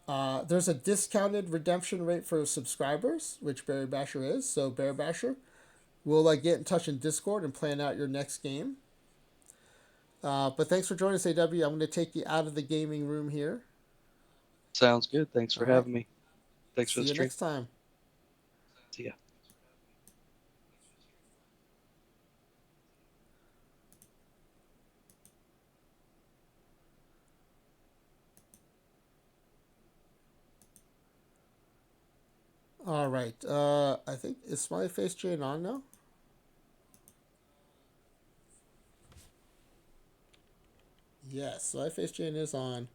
There's a discounted redemption rate for subscribers, which Barry Basher is. So Barry Basher, we'll get in touch in Discord and plan out your next game. But thanks for joining us, AW. I'm going to take you out of the gaming room here. Sounds good. Thanks for having me. Thanks for the stream. See you next time. See ya. All right. I think is Smiley Face Jane on now? Yes, Smiley Face Jane is on.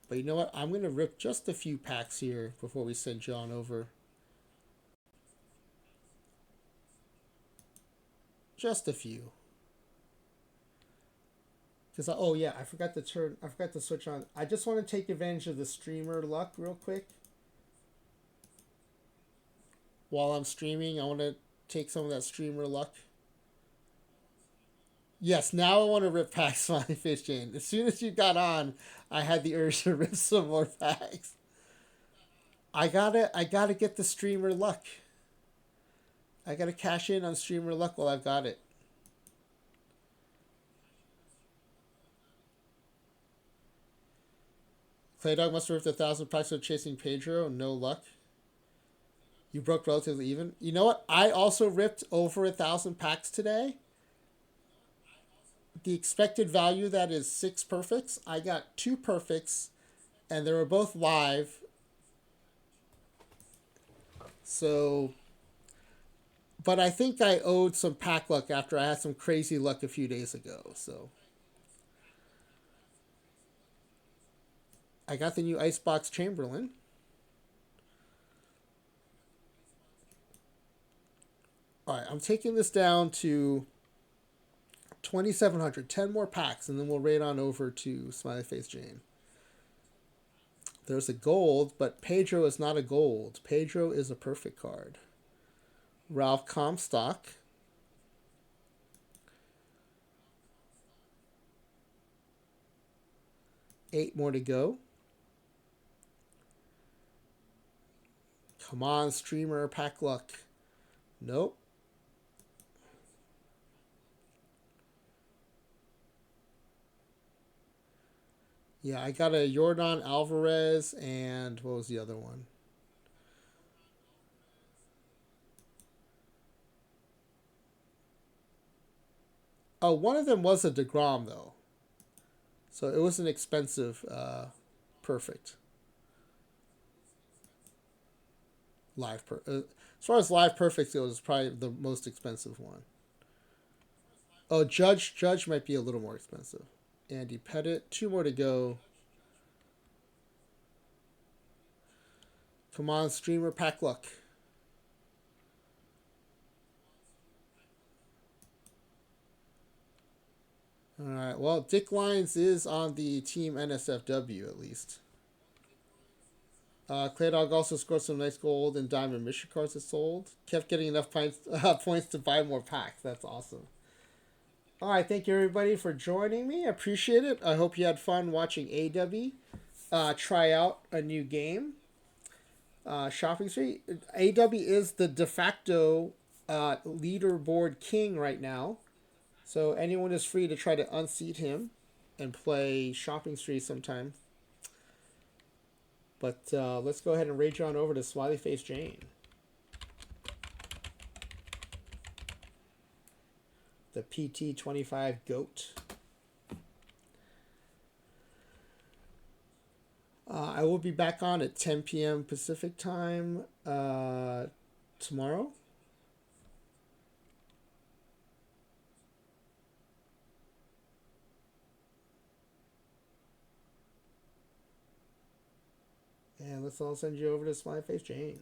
But you know what? I'm gonna rip just a few packs here before we send John over. Just a few. Because oh yeah, I forgot to switch on. I just want to take advantage of the streamer luck real quick. while I'm streaming. I want to take some of that streamer luck. Yes, now I want to rip packs, Smiley Face Jane. As soon as you got on, I had the urge to rip some more packs. I gotta get the streamer luck. I gotta cash in on streamer luck while I've got it. Claydog must have ripped 1,000 packs of chasing Pedro. No luck. You broke relatively even. You know what? I also ripped over 1,000 packs today. The expected value that is 6 perfects. I got 2 perfects, and they were both live. So, but I think I owed some pack luck after I had some crazy luck a few days ago. So, I got the new Icebox Chamberlain. All right, I'm taking this down to 2,700. 10 more packs, and then we'll raid on over to Smiley Face Jane. There's a gold, but Pedro is not a gold. Pedro is a perfect card. Ralph Comstock. Eight more to go. Come on, streamer, pack luck. Nope. Yeah, I got a Jordan Alvarez and what was the other one? Oh, one of them was a DeGrom though, so it was an expensive, perfect as far as live perfect goes, it's probably the most expensive one. Oh, Judge might be a little more expensive. Andy Pettit, 2 more to go. Come on, streamer, pack luck. All right. Well, Dick Lyons is on the team NSFW at least. Claydog also scored some nice gold and diamond mission cards that sold. Kept getting enough points to buy more packs. That's awesome. All right. Thank you, everybody, for joining me. I appreciate it. I hope you had fun watching Aydubby try out a new game. Shopping Street. Aydubby is the de facto leaderboard king right now. So anyone is free to try to unseat him and play Shopping Street sometime. But let's go ahead and rage on over to Smiley Face Jane. The PT25 GOAT. I will be back on at 10 p.m. Pacific time tomorrow. And let's all send you over to Smiley Face Jane.